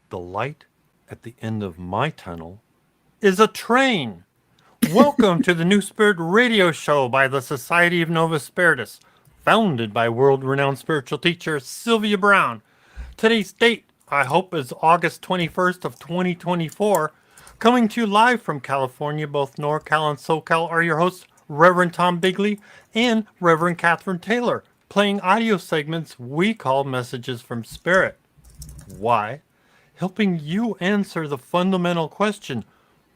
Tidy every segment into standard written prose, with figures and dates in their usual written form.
The light at the end of my tunnel is a train. Welcome to the New Spirit radio show by the Society of Novus Spiritus, founded by world-renowned spiritual teacher Sylvia Browne. Today's date, I hope, is August 21st of 2024. Coming to you live from California, both NorCal and SoCal are your hosts, Reverend Tom Bigley and Reverend Catherine Taylor, playing audio segments we call Messages from Spirit. Why? Helping you answer the fundamental question,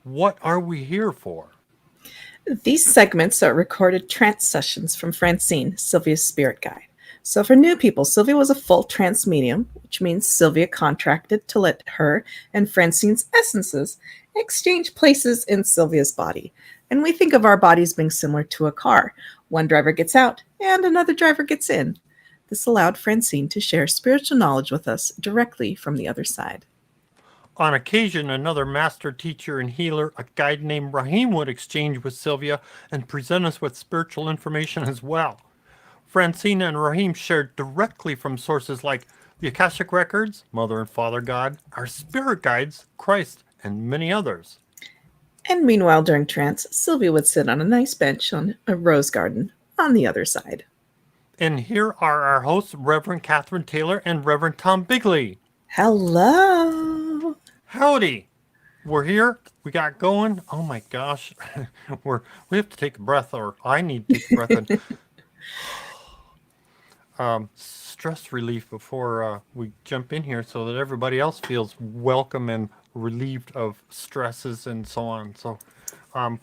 what are we here for? These segments are recorded trance sessions from Francine, Sylvia's spirit guide. So for new people, Sylvia was a full trance medium, which means Sylvia contracted to let her and Francine's essences exchange places in Sylvia's body. And we think of our bodies being similar to a car. One driver gets out and another driver gets in. This allowed Francine to share spiritual knowledge with us directly from the other side. On occasion, another master teacher and healer, a guide named Rahim, would exchange with Sylvia and present us with spiritual information as well. Francine and Rahim shared directly from sources like the Akashic Records, Mother and Father God, our spirit guides, Christ, and many others. And meanwhile, during trance, Sylvia would sit on a nice bench on a rose garden on the other side. And here are our hosts, Reverend Catherine Taylor and Reverend Tom Bigley. Hello. Howdy. We're here. We got going. Oh my gosh. we have to take a breath, or I need to take a breath. Stress relief before we jump in here so that everybody else feels welcome and relieved of stresses and so on. So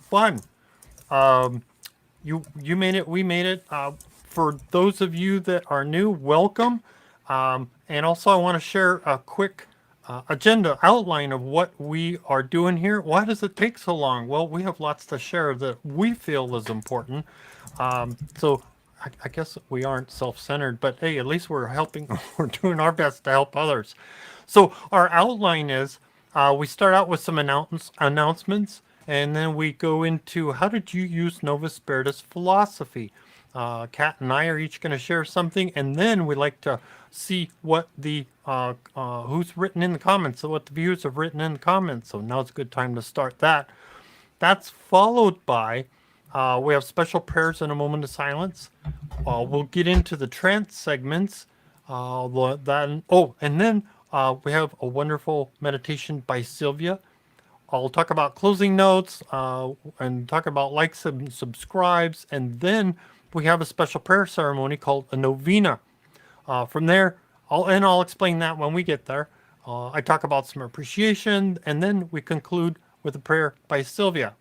fun. You made it. We made it. For those of you that are new, welcome. And also I want to share a quick agenda outline of what we are doing here. Why does it take so long? Well, we have lots to share that we feel is important. So I guess we aren't self-centered, but hey, at least we're helping. We're doing our best to help others. So our outline is we start out with some announcements, and then we go into how did you use Novus Spiritus philosophy. Kat and I are each going to share something, and then we like to see what the who's written in the comments, so what the viewers have written in the comments. So now's a good time to start that. That's followed by we have special prayers and a moment of silence. We'll get into the trance segments. And then we have a wonderful meditation by Sylvia. I'll talk about closing notes and talk about likes and subscribes, and then we have a special prayer ceremony called a novena. From there, I'll explain that when we get there. I talk about some appreciation, and then we conclude with a prayer by Sylvia.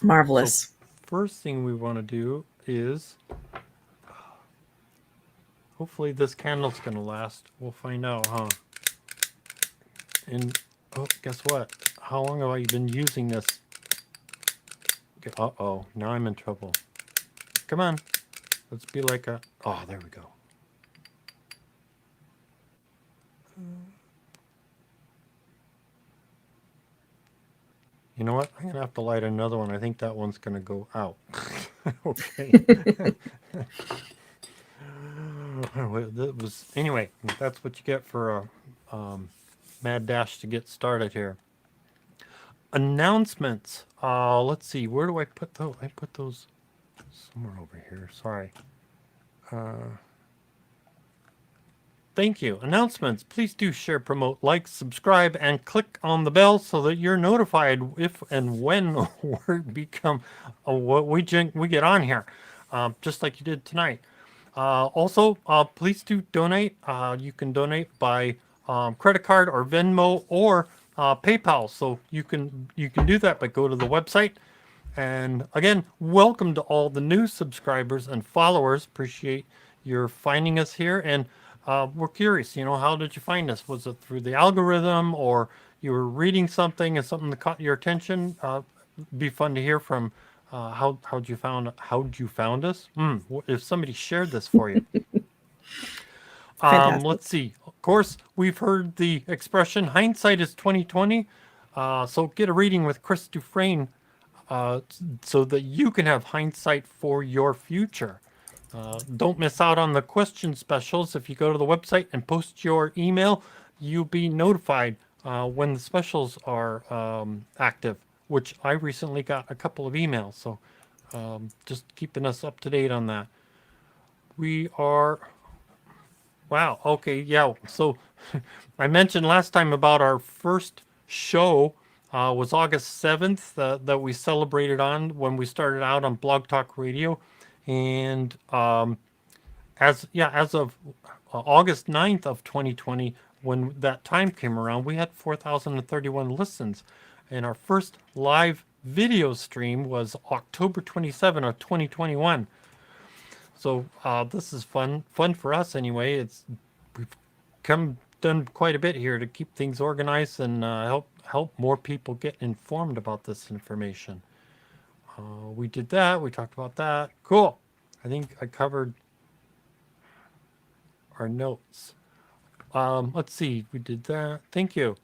Marvelous. So first thing we want to do is, hopefully this candle's going to last. We'll find out, huh? And, guess what? How long have I been using this? Uh-oh, now I'm in trouble. Come on. Let's be like a... Oh, there we go. You know what? I'm going to have to light another one. I think that one's going to go out. Okay. Anyway, that's what you get for a mad dash to get started here. Announcements. Let's see. Where do I put those? I put those somewhere over here. Sorry. Thank you. Announcements. Please do share, promote, like, subscribe, and click on the bell so that you're notified if and when we become what we get on here, just like you did tonight. Also, please do donate. You can donate by credit card or Venmo or PayPal. So you can do that, but go to the website. And again, welcome to all the new subscribers and followers. Appreciate your finding us here, and we're curious. How did you find us? Was it through the algorithm, or you were reading something and something that caught your attention? Be fun to hear from. How'd you found us? If somebody shared this for you. Let's see. Of course, we've heard the expression "hindsight is 2020." So get a reading with Chris Dufresne, so that you can have hindsight for your future. Don't miss out on the question specials. If you go to the website and post your email, you'll be notified when the specials are active, which I recently got a couple of emails. So just keeping us up to date on that. We are, wow, okay, yeah. So I mentioned last time about our first show was August 7th that we celebrated on when we started out on Blog Talk Radio. And as of August 9th of 2020, when that time came around, we had 4,031 listens. And our first live video stream was October 27 of 2021. So this is fun for us anyway. We've done quite a bit here to keep things organized and help more people get informed about this information. We did that. We talked about that. Cool. I think I covered our notes. Let's see. We did that. Thank you.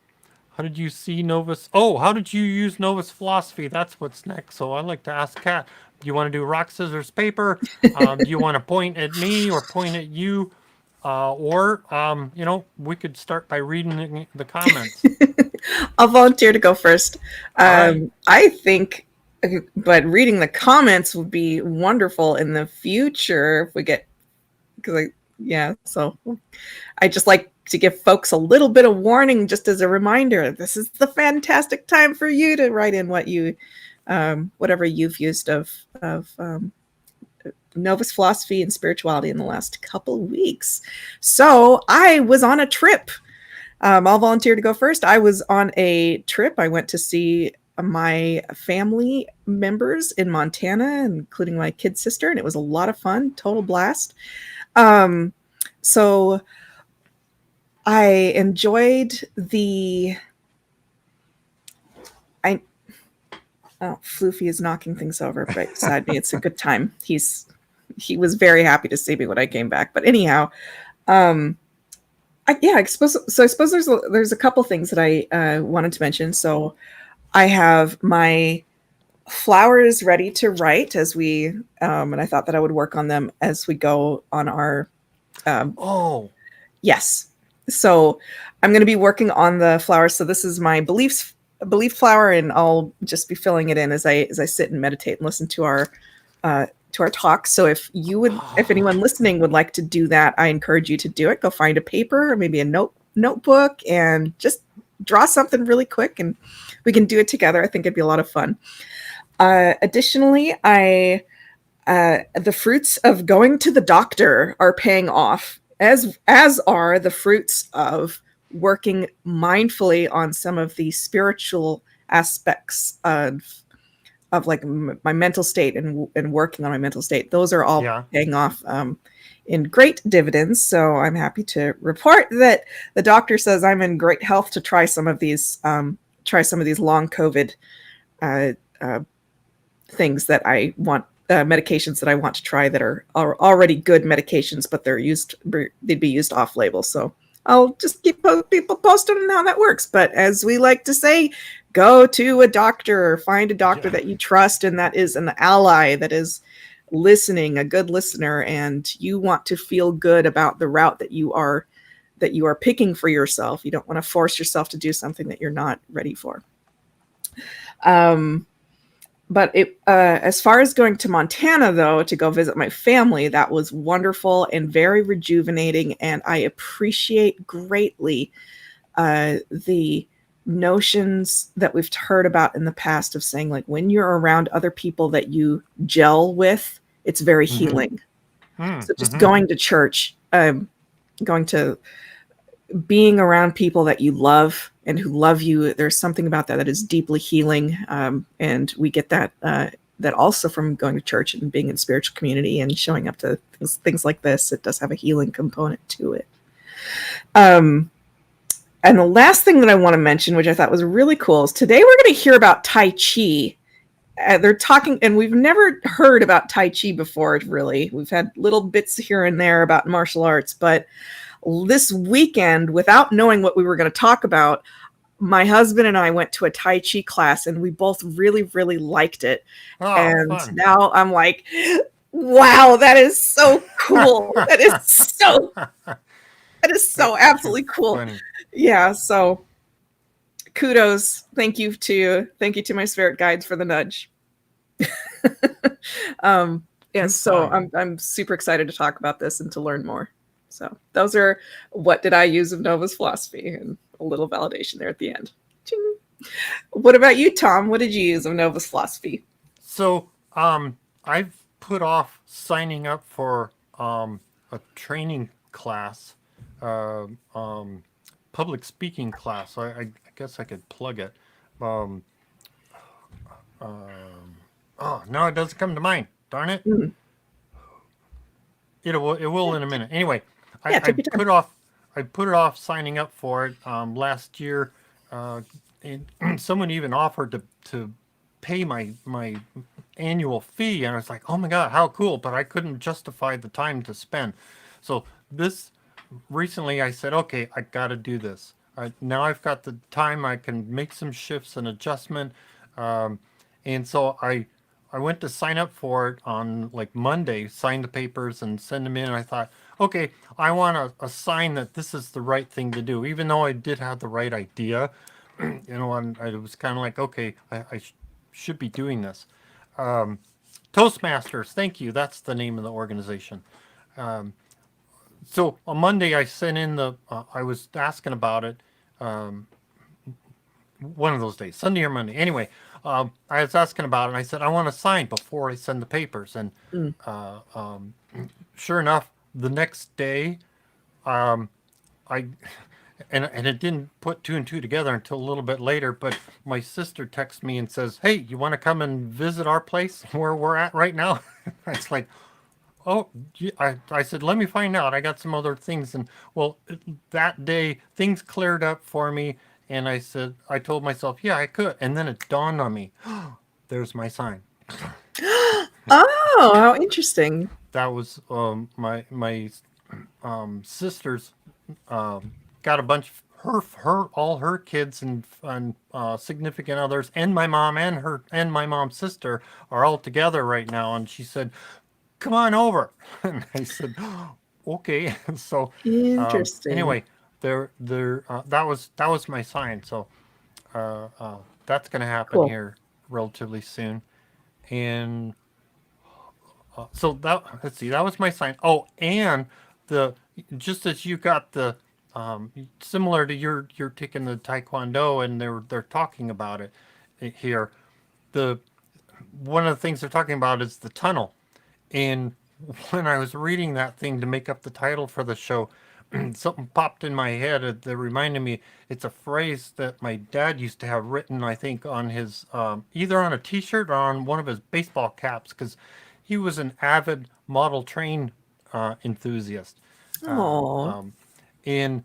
How did you see Novus? Oh, how did you use Novus philosophy? That's what's next. So I'd like to ask Kat, do you want to do rock, scissors, paper? Do you want to point at me or point at you? We could start by reading the comments. I'll volunteer to go first. Right. I think, but reading the comments would be wonderful in the future if we get, so I just like to give folks a little bit of warning just as a reminder. This is the fantastic time for you to write in what you, whatever you've used of Novus philosophy and spirituality in the last couple weeks. So I was on a trip. I'll volunteer to go first. I was on a trip. I went to see my family members in Montana, including my kid sister, and it was a lot of fun, total blast. So I enjoyed Floofy is knocking things over right beside me. It's a good time. He was very happy to see me when I came back. But anyhow, I suppose there's a couple things that I wanted to mention. So I have my flowers ready to write as we, and I thought that I would work on them as we go on our. Yes. So I'm going to be working on the flowers. So this is my belief flower, and I'll just be filling it in as I sit and meditate and listen to our talk. So if anyone listening would like to do that, I encourage you to do it. Go find a paper or maybe a notebook and just draw something really quick, and we can do it together. I think it'd be a lot of fun. Additionally, the fruits of going to the doctor are paying off, as are the fruits of working mindfully on some of the spiritual aspects of like my mental state and working on my mental state. Those are all paying off in great dividends. So I'm happy to report that the doctor says I'm in great health to try some of these long COVID things that I want, medications that I want to try that are already good medications, but they'd be used off label. So I'll just keep people posted on how that works. But as we like to say, go to a doctor, find a doctor that you trust and that is an ally, that is listening, a good listener, and you want to feel good about the route that you are picking for yourself. You don't want to force yourself to do something that you're not ready for. But as far as going to Montana, though, to go visit my family, that was wonderful and very rejuvenating. And I appreciate greatly the notions that we've heard about in the past of saying, like, when you're around other people that you gel with, it's very healing. So just going to church, being around people that you love and who love you, there's something about that is deeply healing. And we get that also from going to church and being in spiritual community and showing up to things like this. It does have a healing component to it. And the last thing that I want to mention, which I thought was really cool, is today we're going to hear about Tai Chi. They're talking, and we've never heard about Tai Chi before, really. We've had little bits here and there about martial arts, but this weekend, without knowing what we were going to talk about, my husband and I went to a Tai Chi class, and we both really, really liked it. And fun. Now I'm like, wow, that is so cool. That is so absolutely cool. Funny. Yeah. So Kudos. Thank you to my spirit guides for the nudge. Yes, so I'm super excited to talk about this and to learn more. So those are what did I use of Novus philosophy, and a little validation there at the end. Ching. What about you, Tom? What did you use of Novus philosophy? So I've put off signing up for a training class, public speaking class. I guess I could plug it. Um, oh, no, it doesn't come to mind. Darn it. Mm. It will in a minute. Anyway, Yeah, I take your time. put it off signing up for it last year. And someone even offered to pay my annual fee, and I was like, oh my god, how cool! But I couldn't justify the time to spend. So this recently, I said, okay, I got to do this. Now I've got the time. I can make some shifts and adjustment, and so I went to sign up for it on like Monday, sign the papers and send them in. And I thought, okay, I want a sign that this is the right thing to do, even though I did have the right idea. And I was kind of like, okay, I should be doing this. Toastmasters, thank you. That's the name of the organization. So on Monday, I sent in I was asking about it. One of those days, Sunday or Monday. Anyway, I was asking about it, and I said, I want to sign before I send the papers. And sure enough, the next day, I and it didn't put two and two together until a little bit later, but my sister texts me and says, hey, you want to come and visit our place where we're at right now? It's like, oh, I said, let me find out. I got some other things. And well, that day things cleared up for me. And I told myself, yeah, I could. And then it dawned on me, there's my sign. Oh, how interesting. That was my sister's got a bunch of all her kids and significant others, and my mom and my mom's sister are all together right now. And she said, come on over. And I said, okay. So Interesting. anyway, that was my sign. So that's going to happen Cool. here relatively soon. And so let's see, that was my sign. Oh, and just as you got the similar to you're taking the Taekwondo, and they're talking about it here. One of the things they're talking about is the tunnel. And when I was reading that thing to make up the title for the show, something popped in my head that reminded me. It's a phrase that my dad used to have written, I think, on his either on a T-shirt or on one of his baseball caps, because he was an avid model train enthusiast. Oh, And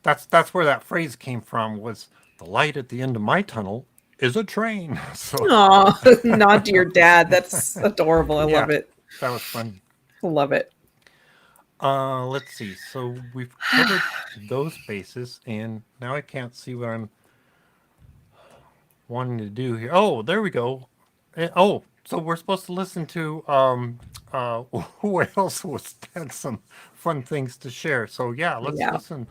that's where that phrase came from. Was the light at the end of my tunnel is a train. So nod to your dad. That's adorable. I love it. That was fun. I love it. Let's see. So we've covered those bases, and now I can't see what I'm wanting to do here. Oh, there we go. So we're supposed to listen to who else had some fun things to share. So yeah, let's listen.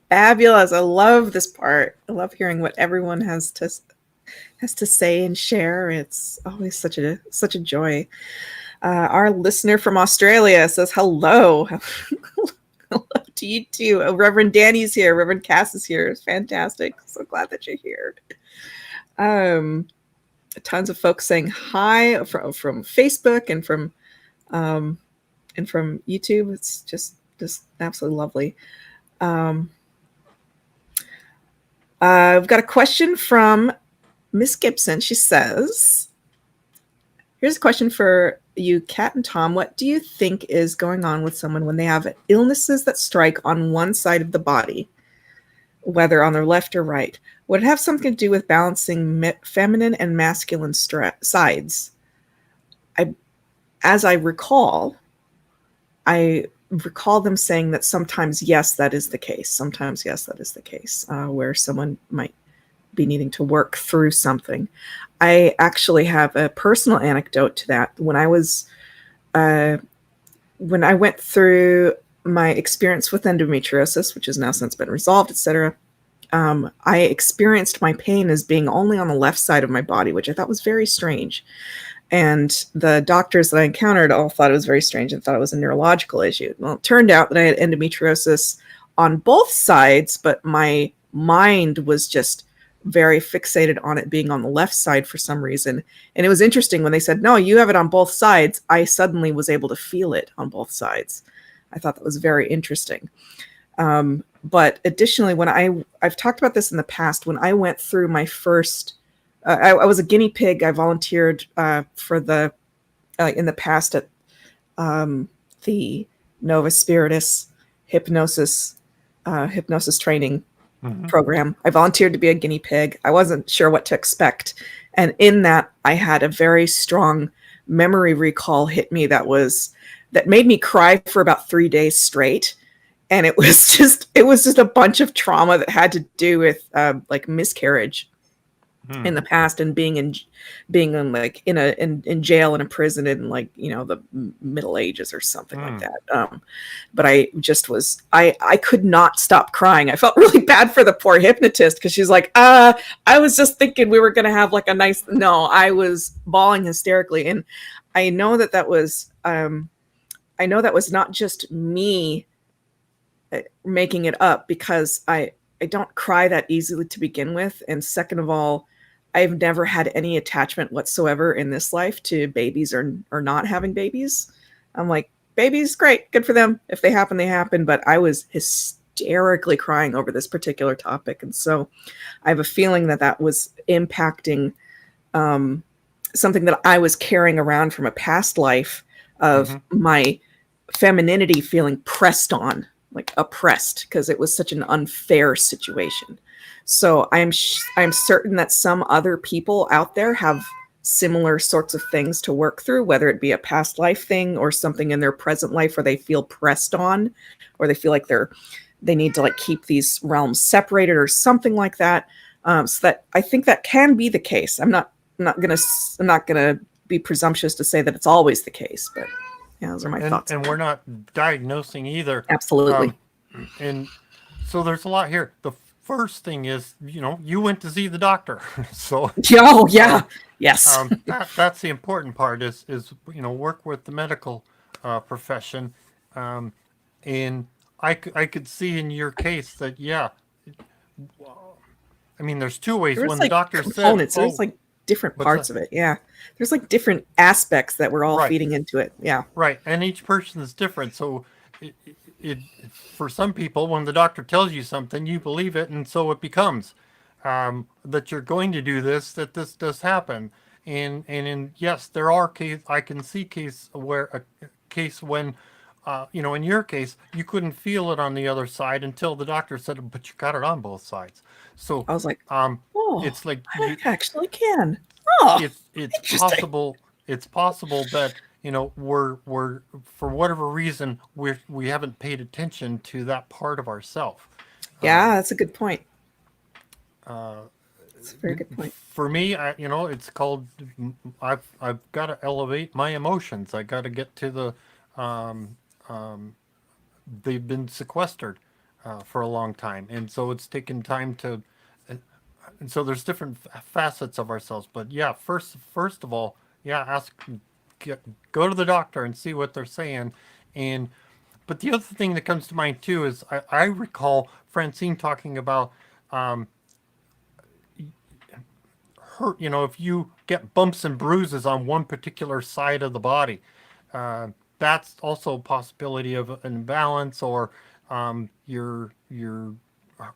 Fabulous. I love this part. I love hearing what everyone has to say and share. It's always such a joy. Our listener from Australia says hello. Hello to you too. Reverend Danny's here. Reverend Cass is here. It's fantastic. So glad that you're here. Tons of folks saying hi from Facebook and from YouTube. It's just absolutely lovely. I've got a question from Miss Gibson. She says, here's a question for you, Kat and Tom. What do you think is going on with someone when they have illnesses that strike on one side of the body, whether on their left or right? Would it have something to do with balancing feminine and masculine sides? As I recall them saying that sometimes, yes, that is the case. Sometimes, yes, that is the case, where someone might be needing to work through something. I actually have a personal anecdote to that. When I went through my experience with endometriosis, which has now since been resolved, etc., I experienced my pain as being only on the left side of my body, which I thought was very strange. And the doctors that I encountered all thought it was very strange and thought it was a neurological issue. Well, it turned out that I had endometriosis on both sides, but my mind was just very fixated on it being on the left side for some reason. And it was interesting when they said, no, you have it on both sides. I suddenly was able to feel it on both sides. I thought that was very interesting. But additionally, when I've talked about this in the past, when I went through my first, I was a guinea pig. I volunteered for the in the past at the Novus Spiritus hypnosis training program. I volunteered to be a guinea pig. I wasn't sure what to expect, and in that, I had a very strong memory recall hit me that made me cry for about 3 days straight. And it was just a bunch of trauma that had to do with like miscarriage in the past, and being in jail and in prison in, like, you know, the Middle Ages or something like that. But I could not stop crying. I felt really bad for the poor hypnotist, because she's like, I was just thinking we were going to have like a nice, no, I was bawling hysterically. And I know that was not just me making it up, because I don't cry that easily to begin with. And second of all, I've never had any attachment whatsoever in this life to babies or not having babies. I'm like, babies, great, good for them. If they happen, they happen. But I was hysterically crying over this particular topic. And so I have a feeling that was impacting something that I was carrying around from a past life of my femininity feeling pressed on, like oppressed, because it was such an unfair situation. So I'm certain that some other people out there have similar sorts of things to work through, whether it be a past life thing or something in their present life where they feel pressed on, or they feel like they need to like keep these realms separated or something like that. So that I think that can be the case. I'm not gonna be presumptuous to say that it's always the case, but yeah, those are my thoughts. And we're not diagnosing either. Absolutely. And so there's a lot here. The first thing is, you know, you went to see the doctor. So oh yeah, yes. That's the important part is, you know, work with the medical profession. And I could see in your case that, yeah, I mean, there's two ways. When the doctor said, there's like different parts of it. Yeah. There's like different aspects that we're all feeding into it. Yeah. Right. And each person is different. So it for some people, when the doctor tells you something, you believe it. And so it becomes that you're going to do this, that this does happen. And yes, there are I can see a case when, you know, in your case, you couldn't feel it on the other side until the doctor said, but you got it on both sides. So I was like, it's like I actually can. Oh, it's possible. It's possible that, you know, we're for whatever reason we haven't paid attention to that part of ourselves. Yeah, that's a good point. That's a very good point. For me, you know, it's called. I've got to elevate my emotions. I got to get to the. They've been sequestered for a long time, and so it's taken time to. And so there's different facets of ourselves. But yeah, first of all, yeah, go to the doctor and see what they're saying. But the other thing that comes to mind too is I recall Francine talking about hurt. You know, if you get bumps and bruises on one particular side of the body, that's also a possibility of an imbalance, or you're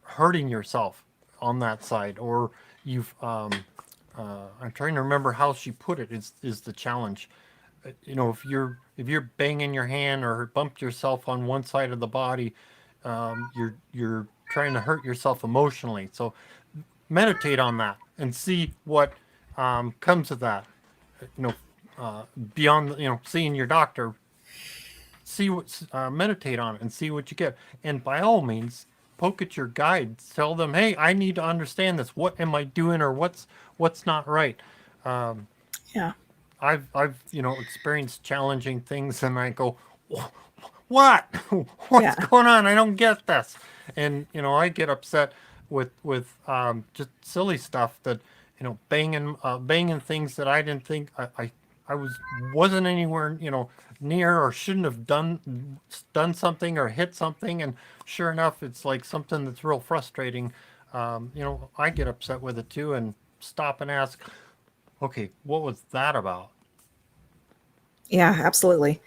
hurting yourself on that side, or you've I'm trying to remember how she put it, is the challenge. You know, if you're banging your hand or bumped yourself on one side of the body, you're trying to hurt yourself emotionally. So meditate on that and see what comes of that. You know, beyond, you know, seeing your doctor, meditate on it and see what you get. And by all means, poke at your guides. Tell them, hey, I need to understand this. What am I doing, or what's not right? Yeah. I've you know, experienced challenging things, and I go, what? What's going on? I don't get this. And you know, I get upset. with just silly stuff that, banging things that I didn't think I wasn't anywhere, near, or shouldn't have done something or hit something, and sure enough, it's like something that's real frustrating. I get upset with it too, and stop and ask, okay, what was that about? Yeah, absolutely.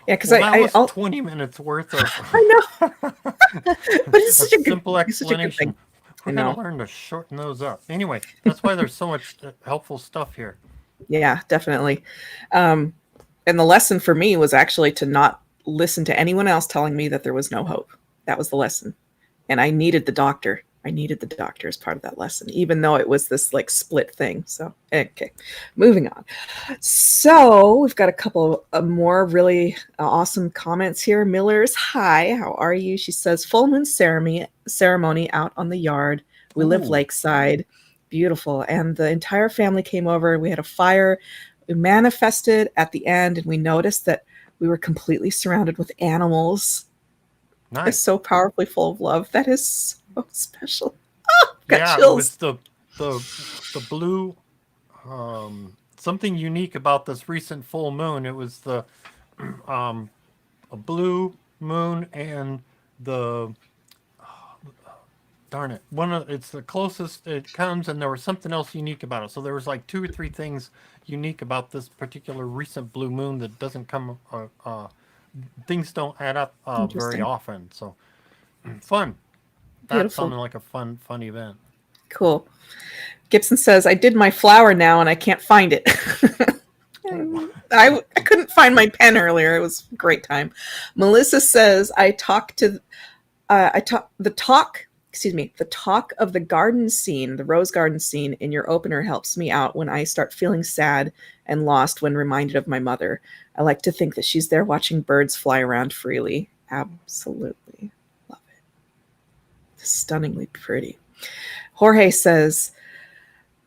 Yeah, because Well, that was I'll, 20 minutes worth of I know, but it's a such a good, simple it's such a good explanation. thing. I We're going to know. learn to shorten those up. Anyway, that's why there's so much helpful stuff here. Yeah, definitely. Um, and the lesson for me was actually to not listen to anyone else telling me that there was no hope. That was the lesson. And I needed the doctor. I needed the doctor as part of that lesson, even though it was this like split thing. So, okay, moving on. So, we've got a couple of more really awesome comments here. Miller's, hi, how are you? She says, full moon ceremony out on the yard. We live Ooh, lakeside. Beautiful. And the entire family came over. We had a fire. We manifested at the end, and we noticed that we were completely surrounded with animals. It's nice. so powerfully full of love. That is so special. Oh, I've got Yeah, it was chills. the blue, something unique about this recent full moon. It was the um a blue moon, and the darn it, it's the closest it comes, and there was something else unique about it. So there was like two or three things unique about this particular recent blue moon that doesn't come. Things don't add up very Interesting. often. So fun. That Beautiful. sounded like a fun event. Cool. Gibson says, I did my flower now and I can't find it. Oh, I couldn't find my pen earlier. It was a great time. Melissa says, I talk the talk, excuse me, the talk of the garden scene, the rose garden scene in your opener helps me out when I start feeling sad and lost when reminded of my mother. I like to think that she's there watching birds fly around freely. Absolutely. Love it. Stunningly pretty. Jorge says,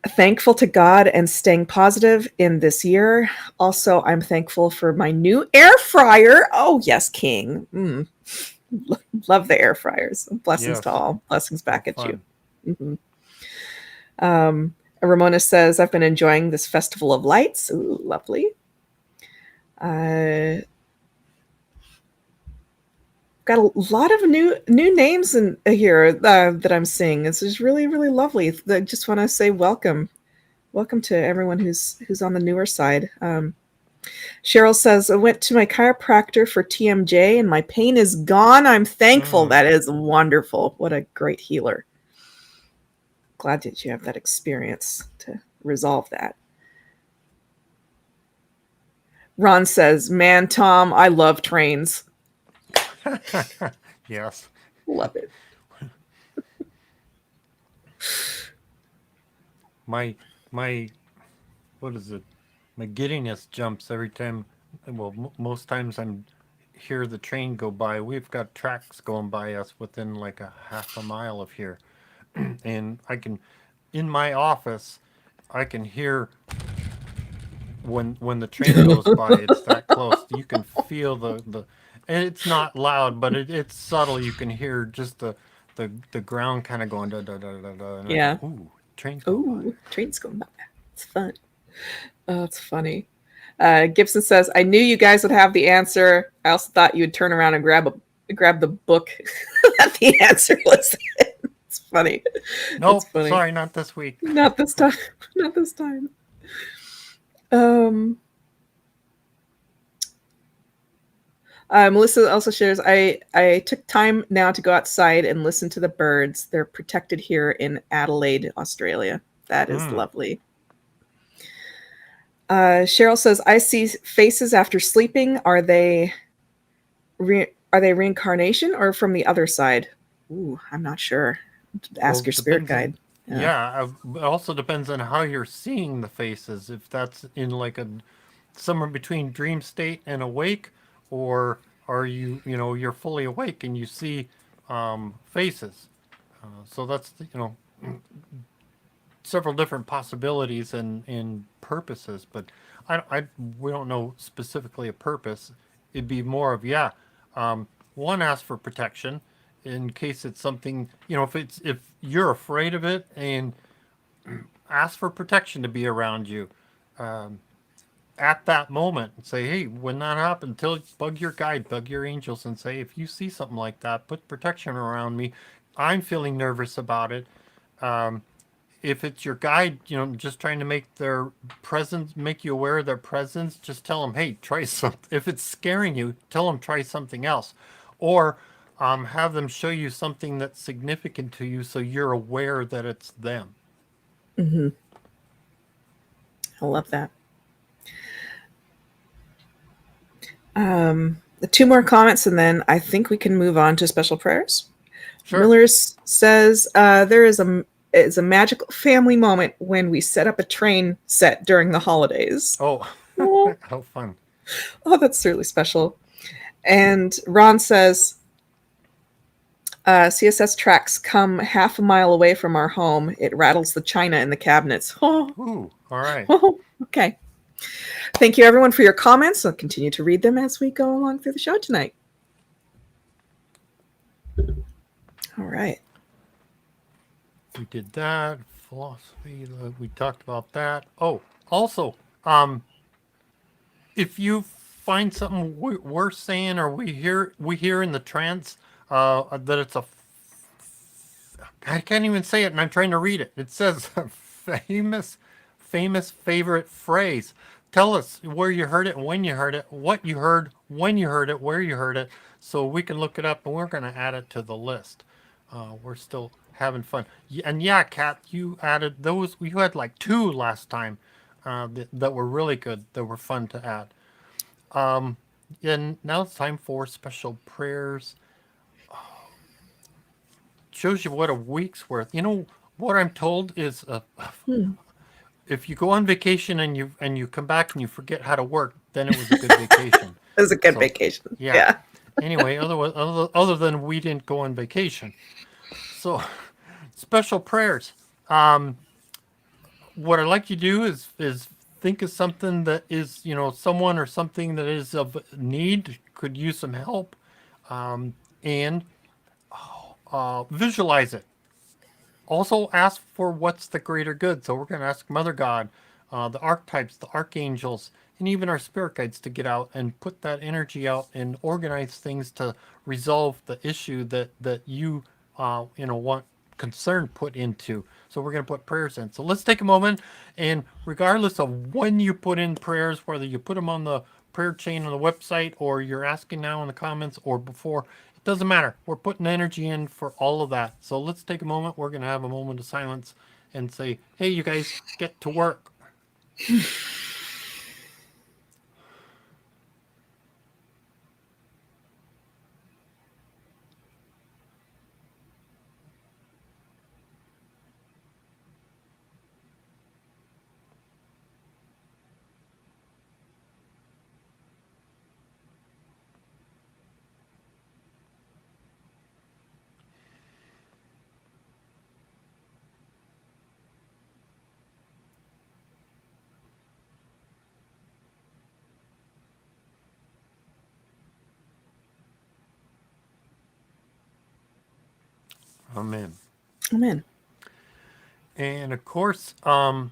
thankful to God and staying positive in this year. Also, I'm thankful for my new air fryer. Oh, yes, King. Love the air fryers. Blessings to yes, all. Blessings so back at you. fun. Mhm. Ramona says, I've been enjoying this Festival of Lights. Ooh, lovely. Uh, got a lot of new names in here that I'm seeing. This is really, really lovely. I just want to say welcome to everyone who's on the newer side. Cheryl says, I went to my chiropractor for TMJ and my pain is gone. I'm thankful. Mm. That is wonderful. What a great healer. Glad that you have that experience to resolve that. Ron says, man, Tom, I love trains. Yes. Love it. My what is it? My giddiness jumps every time. Well, most times I'm hear the train go by. We've got tracks going by us within like a half a mile of here, and I can, in my office, I can hear when the train goes by. It's that close. You can feel the, and it's not loud, but it's subtle. You can hear just the ground kind of going da da da da da, and I go, Yeah. ooh, train's going by. Ooh, trains going by. It's fun. Oh, it's funny. Gibson says, I knew you guys would have the answer. I also thought you would turn around and grab the book that the answer was in. It's funny. It's Nope, funny. sorry, not this week. Not this time. Not this time. Um, Melissa also shares, I took time now to go outside and listen to the birds. They're protected here in Adelaide, Australia. That is Hmm. lovely. Cheryl says, I see faces after sleeping. Are they reincarnation or from the other side? Ooh, I'm not sure. Well, Ask your spirit depends on. guide. Yeah. Yeah, it also depends on how you're seeing the faces. If that's in like a somewhere between dream state and awake, or are you're fully awake and you see faces. So that's several different possibilities and purposes. But we don't know specifically a purpose. It'd be more of, yeah. One asks for protection, in case it's something, if you're afraid of it, and ask for protection to be around you at that moment, and say, hey, when that happens, bug your guide, bug your angels, and say, if you see something like that, put protection around me. I'm feeling nervous about it. If it's your guide, just trying to make their presence, make you aware of their presence, just tell them, hey, try something. If it's scaring you, tell them try something else, or have them show you something that's significant to you, so you're aware that it's them. Mm-hmm. I love that. Two more comments, and then I think we can move on to special prayers. Sure. Miller says there is a magical family moment when we set up a train set during the holidays. Oh, Oh, how fun. oh, that's really special. And Ron says CSS tracks come half a mile away from our home. It rattles the china in the cabinets. Oh, Ooh, all right. oh, okay. Thank you, everyone, for your comments. I'll continue to read them as we go along through the show tonight. All right. We did that. Philosophy, we talked about that. Oh, also, if you find something we're saying, or we hear in the trance, that it's I can't even say it, and I'm trying to read it. It says famous favorite phrase. Tell us where you heard it, when you heard it, what you heard, when you heard it, where you heard it, so we can look it up, and we're going to add it to the list. We're still having fun. And yeah, Kat, you added those. You had like 2 last time that were really good, that were fun to add. And now it's time for special prayers. Shows you what a week's worth. What I'm told is if you go on vacation and you come back and you forget how to work, then it was a good vacation. It was a good vacation. Yeah. Anyway, other than we didn't go on vacation. So, special prayers. What I'd like you to do is think of something that is, someone or something that is of need, could use some help, and visualize it. Also, ask for what's the greater good. So we're going to ask Mother God, the archetypes, the archangels, and even our spirit guides to get out and put that energy out and organize things to resolve the issue that you want concern put into. So we're going to put prayers in. So let's take a moment, and regardless of when you put in prayers, whether you put them on the prayer chain on the website, or you're asking now in the comments, or before, it doesn't matter. We're putting energy in for all of that. So let's take a moment. We're going to have a moment of silence and say, hey, you guys, get to work. Amen. Amen. And of course, I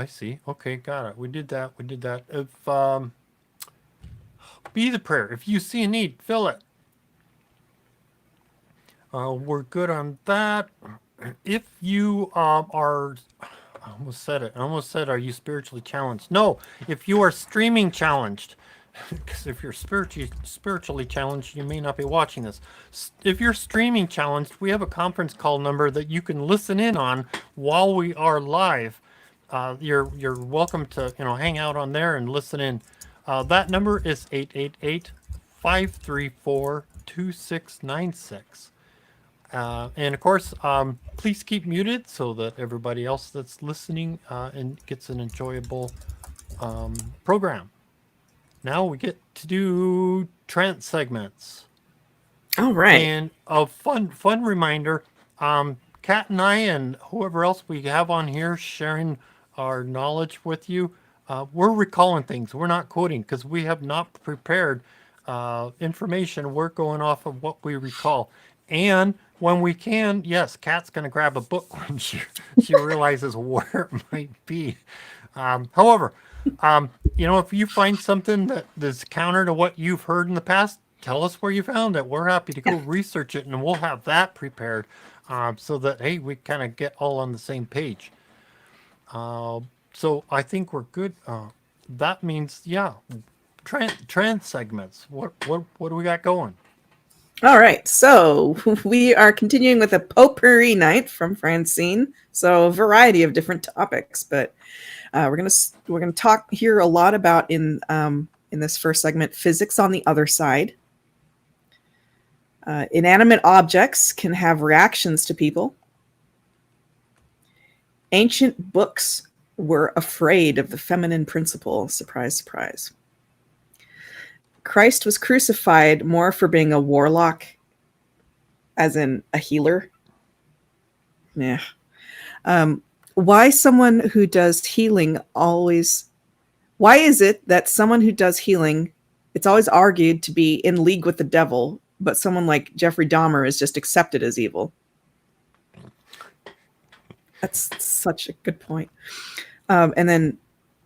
see. Okay, got it. We did that. If be the prayer. If you see a need, fill it. We're good on that. If you are, I almost said it. Are you spiritually challenged? No. If you are streaming challenged, because if you're spiritually challenged, you may not be watching this. If you're streaming challenged, we have a conference call number that you can listen in on while we are live. You're welcome to hang out on there and listen in. That number is 888-534-2696. And of course, please keep muted so that everybody else that's listening and gets an enjoyable program. Now we get to do trance segments. All right. And a fun reminder, Kat and I and whoever else we have on here sharing our knowledge with you, we're recalling things. We're not quoting because we have not prepared information. We're going off of what we recall. And when we can, yes, Kat's going to grab a book when she realizes where it might be. However, if you find something that is counter to what you've heard in the past, tell us where you found it. We're happy to go research it, and we'll have that prepared so that, hey, we kind of get all on the same page. So I think we're good. That means, yeah, trans segments. What do we got going? All right, so we are continuing with a potpourri night from Francine. So a variety of different topics, but we're gonna talk here a lot about in this first segment physics on the other side. Inanimate objects can have reactions to people. Ancient books were afraid of the feminine principle. Surprise, surprise. Christ was crucified more for being a warlock, as in a healer. Yeah. Why someone who does healing always... Why is it that someone who does healing, it's always argued to be in league with the devil, but someone like Jeffrey Dahmer is just accepted as evil? That's such a good point. And then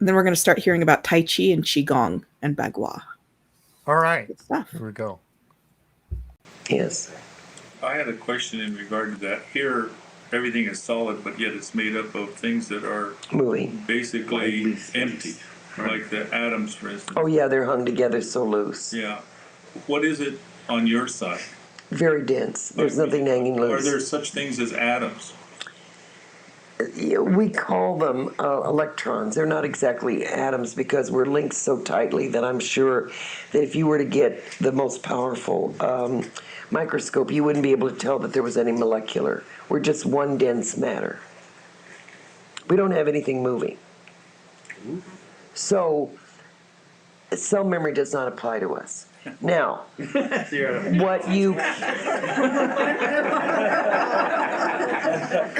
we're going to start hearing about Tai Chi and Qigong and Bagua. All right. Good stuff. Here we go. Yes. I had a question in regard to that. Here, everything is solid, but yet it's made up of things that are Moving. basically empty, like the atoms, for instance. Oh, yeah, they're hung together so loose. Yeah. What is it on your side? Very dense. There's nothing hanging Are loose. there such things as atoms? We call them electrons. They're not exactly atoms because we're linked so tightly that I'm sure that if you were to get the most powerful microscope, you wouldn't be able to tell that there was any molecular. We're just one dense matter. We don't have anything moving. So cell memory does not apply to us. Now, what you...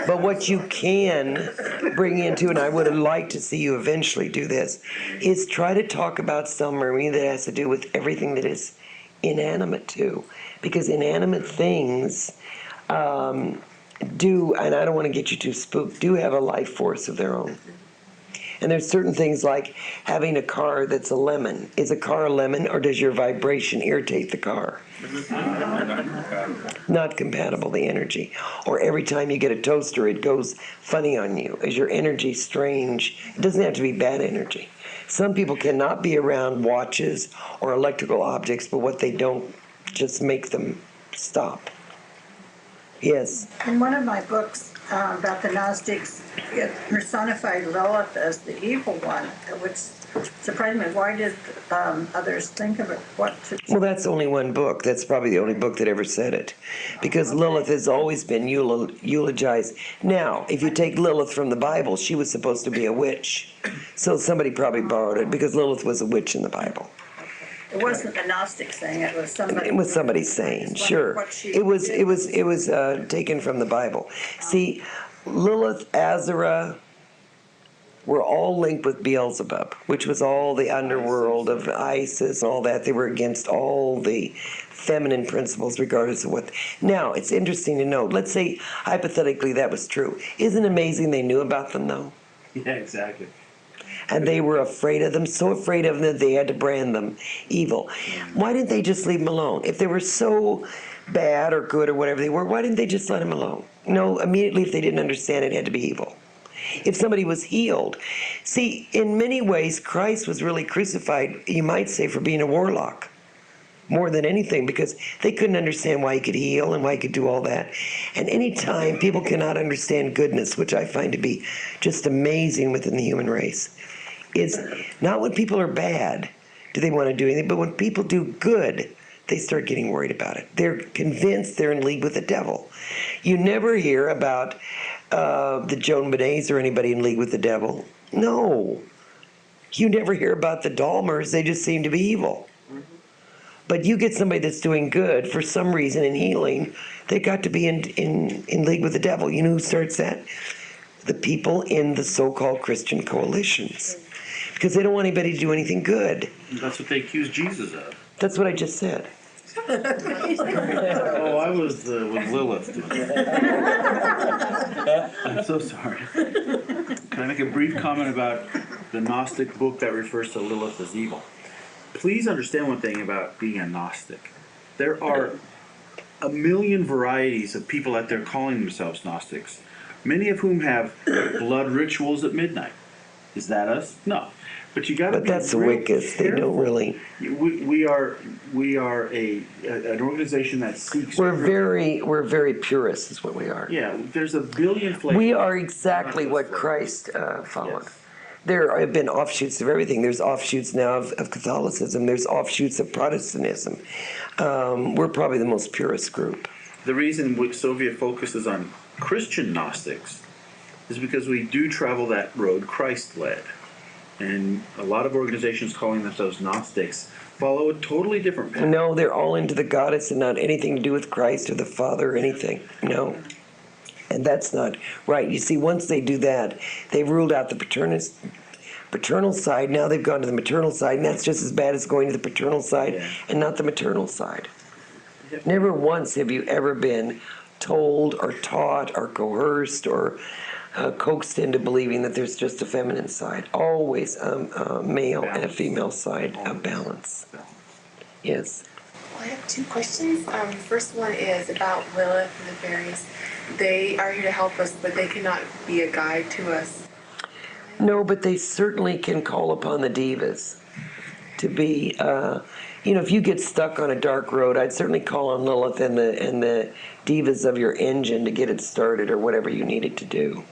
But what you can bring into, and I would have liked to see you eventually do this, is try to talk about cell memory that has to do with everything that is inanimate too. Because inanimate things do, and I don't want to get you too spooked, do have a life force of their own. And there's certain things like having a car that's a lemon. Is a car a lemon, or does your vibration irritate the car? Not compatible, the energy. Or every time you get a toaster, it goes funny on you. Is your energy strange? It doesn't have to be bad energy. Some people cannot be around watches or electrical objects, but what they don't just make them stop. Yes. In one of my books about the Gnostics, it personified Lilith as the evil one, which surprised me. Why did others think of it? Well, that's only one book. That's probably the only book that ever said it. Because Lilith has always been eulogized. Now, if you take Lilith from the Bible, she was supposed to be a witch. So somebody probably borrowed it because Lilith was a witch in the Bible. It wasn't the Gnostic saying it was somebody. It was somebody saying, sure. It was taken from the Bible. See, Lilith, Azra were all linked with Beelzebub, which was all the underworld of Isis, all that. They were against all the feminine principles, regardless of what. Now, it's interesting to note. Let's say hypothetically that was true. Isn't it amazing they knew about them, though? Yeah, exactly. And they were afraid of them, so afraid of them that they had to brand them evil. Why didn't they just leave them alone? If they were so bad or good or whatever they were, why didn't they just let them alone? No, immediately if they didn't understand it had to be evil. If somebody was healed. See, in many ways, Christ was really crucified, you might say, for being a warlock. More than anything, because they couldn't understand why he could heal and why he could do all that. And any time people cannot understand goodness, which I find to be just amazing within the human race, is not when people are bad do they want to do anything, but when people do good, they start getting worried about it. They're convinced they're in league with the devil. You never hear about the Joan Benets or anybody in league with the devil. No. You never hear about the Dahmers. They just seem to be evil. But you get somebody that's doing good for some reason in healing, they got to be in league with the devil. You know who starts that? The people in the so-called Christian coalitions. Because they don't want anybody to do anything good. That's what they accuse Jesus of. That's what I just said. Oh, I was with Lilith. I'm so sorry. Can I make a brief comment about the Gnostic book that refers to Lilith as evil? Please understand one thing about being a Gnostic. There are a million varieties of people out there calling themselves Gnostics, many of whom have blood rituals at midnight. Is that us? No. But you got to But be that's the real Wiccas. They don't careful. really. We are an organization that seeks. We're very purist, is what we are. Yeah, there's a billion flavors. We are exactly what Christ followed. Yes. There have been offshoots of everything. There's offshoots now of Catholicism. There's offshoots of Protestantism. We're probably the most purist group. The reason Sylvia focuses on Christian Gnostics is because we do travel that road Christ led. And a lot of organizations calling themselves Gnostics follow a totally different path. No, they're all into the goddess and not anything to do with Christ or the Father or anything. No. And that's not right. You see, once they do that, they've ruled out the paternal side. Now they've gone to the maternal side, and that's just as bad as going to the paternal side and not the maternal side. Never once have you ever been told or taught or coerced or coaxed into believing that there's just a feminine side. Always a male and a female side of balance. Yes. Well, I have two questions. The first one is about Lilith and the fairies. They are here to help us, but they cannot be a guide to us. No, but they certainly can call upon the divas to be, if you get stuck on a dark road, I'd certainly call on Lilith and the divas of your engine to get it started or whatever you needed to do.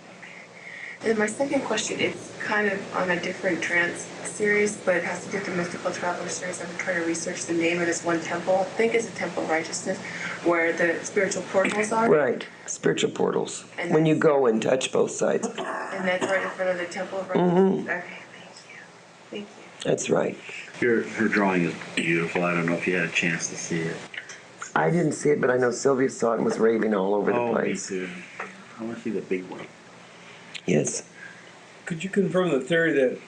And my second question is kind of on a different trance series, but it has to do with the Mystical Traveler series. I've been trying to research the name of this one temple. I think it's a Temple of Righteousness, where the spiritual portals are. Right, spiritual portals. And When you go and touch both sides. And that's right in front of the Temple of Righteousness. Okay, thank you. Thank you. That's right. Her drawing is beautiful. I don't know if you had a chance to see it. I didn't see it, but I know Sylvia saw it and was raving all over the Oh, me place. too. I want to see the big one. Yes. Could you confirm the theory that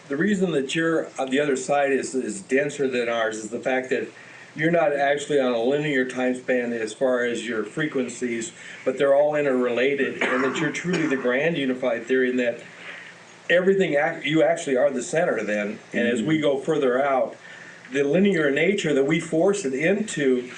the reason that you're on the other side is denser than ours is the fact that you're not actually on a linear time span as far as your frequencies, but they're all interrelated, and that you're truly the grand unified theory, and that everything, you actually are the center then, and as we go further out, the linear nature that we force it into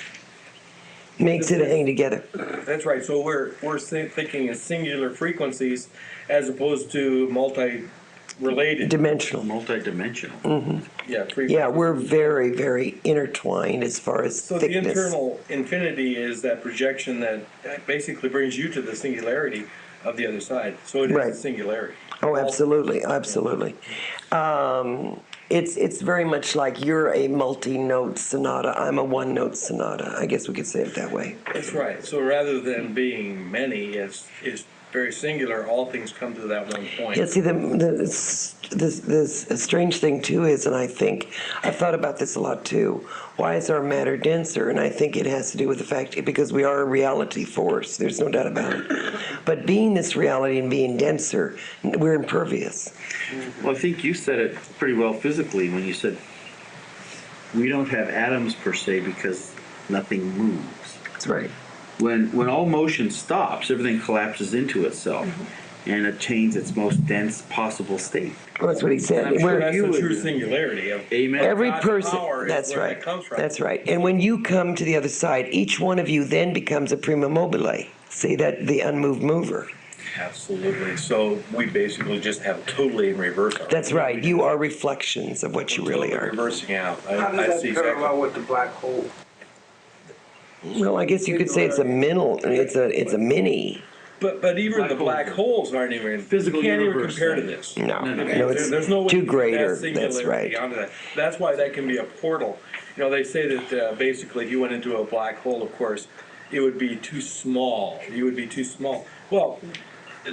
Makes it hang together. That's right. So we're thinking in singular frequencies as opposed to multi-related. Dimensional. Multi-dimensional. Yeah. Yeah, we're very, very intertwined as far as So thickness. the internal infinity is that projection that basically brings you to the singularity of the other side. So it is Right. a singularity. Oh, absolutely, absolutely. It's very much like you're a multi-note sonata. I'm a one-note sonata. I guess we could say it that way. That's right. So rather than being many, it's very singular. All things come to that one point. Yeah, see, the strange thing too is, and I think I've thought about this a lot too. Why is our matter denser? And I think it has to do with the fact because we are a reality force. There's no doubt about it. But being this reality and being denser, we're impervious. Well, I think you said it pretty well physically when you said we don't have atoms per se because nothing moves. That's right. When all motion stops, everything collapses into itself and attains its most dense possible state. Well, that's what he said. I'm sure We're- that's you the would- true singularity of Amen. Every God's person, power is that's where right. that comes from. That's right. And when you come to the other side, each one of you then becomes a prima mobile. See that the unmoved mover. Absolutely. So we basically just have totally in reverse. That's right. You are reflections of what you really Totally are. reversing out. How I does see that parallel exactly. with the black hole? Well, I guess you could say it's a mental. It's a mini. But even the black holes aren't even Physical You can't even universe, compare to right? this. No, Okay, no, it's there's no way too to put greater. that singularity That's right. onto that. That's why that can be a portal. You know, they say that basically, if you went into a black hole, of course, it would be too small. You would be too small. Well,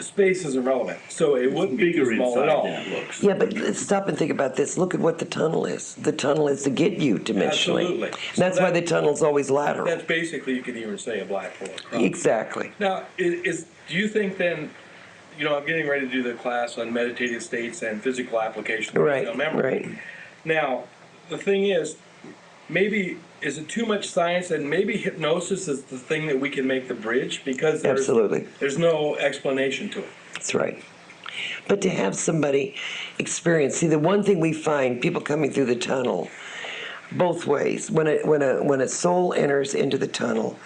space is irrelevant, so it wouldn't be too Bigger small inside at all. than it looks. Yeah, but let's stop and think about this. Look at what the tunnel is. The tunnel is to get you dimensionally. Absolutely. And So that's why that- the tunnel's always lateral. That's basically, you could even say, a black hole. across. Exactly. Now, do you think then, you know, I'm getting ready to do the class on meditative states and physical application of Right. memory. Right. Now, the thing is, maybe is it too much science, and maybe hypnosis is the thing that we can make the bridge, because Absolutely. there's no explanation to it. That's right. But to have somebody experience, see, the one thing we find, people coming through the tunnel, both ways. When a soul enters into the tunnel,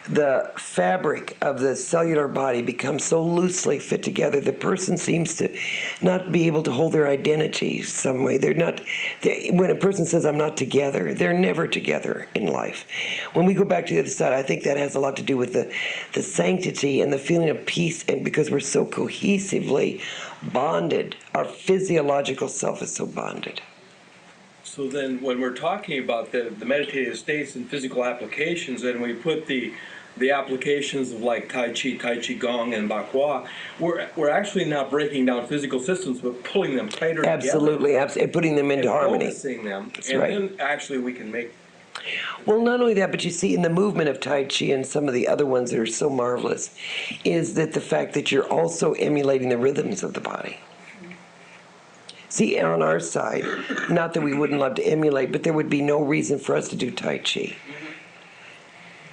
the fabric of the cellular body becomes so loosely fit together, the person seems to not be able to hold their identity some way. When a person says, I'm not together, they're never together in life. When we go back to the other side, I think that has a lot to do with the sanctity and the feeling of peace, and because we're so cohesively bonded, our physiological self is so bonded. So then when we're talking about the meditative states and physical applications, and we put the applications of like Tai Chi Gong, and Bakwa, we're actually not breaking down physical systems, but pulling them tighter Absolutely, together. and putting them into harmony. Focusing them, That's and right. then actually we can make. Well, not only that, but you see in the movement of Tai Chi and some of the other ones that are so marvelous, is that the fact that you're also emulating the rhythms of the body. See, on our side, not that we wouldn't love to emulate, but there would be no reason for us to do Tai Chi.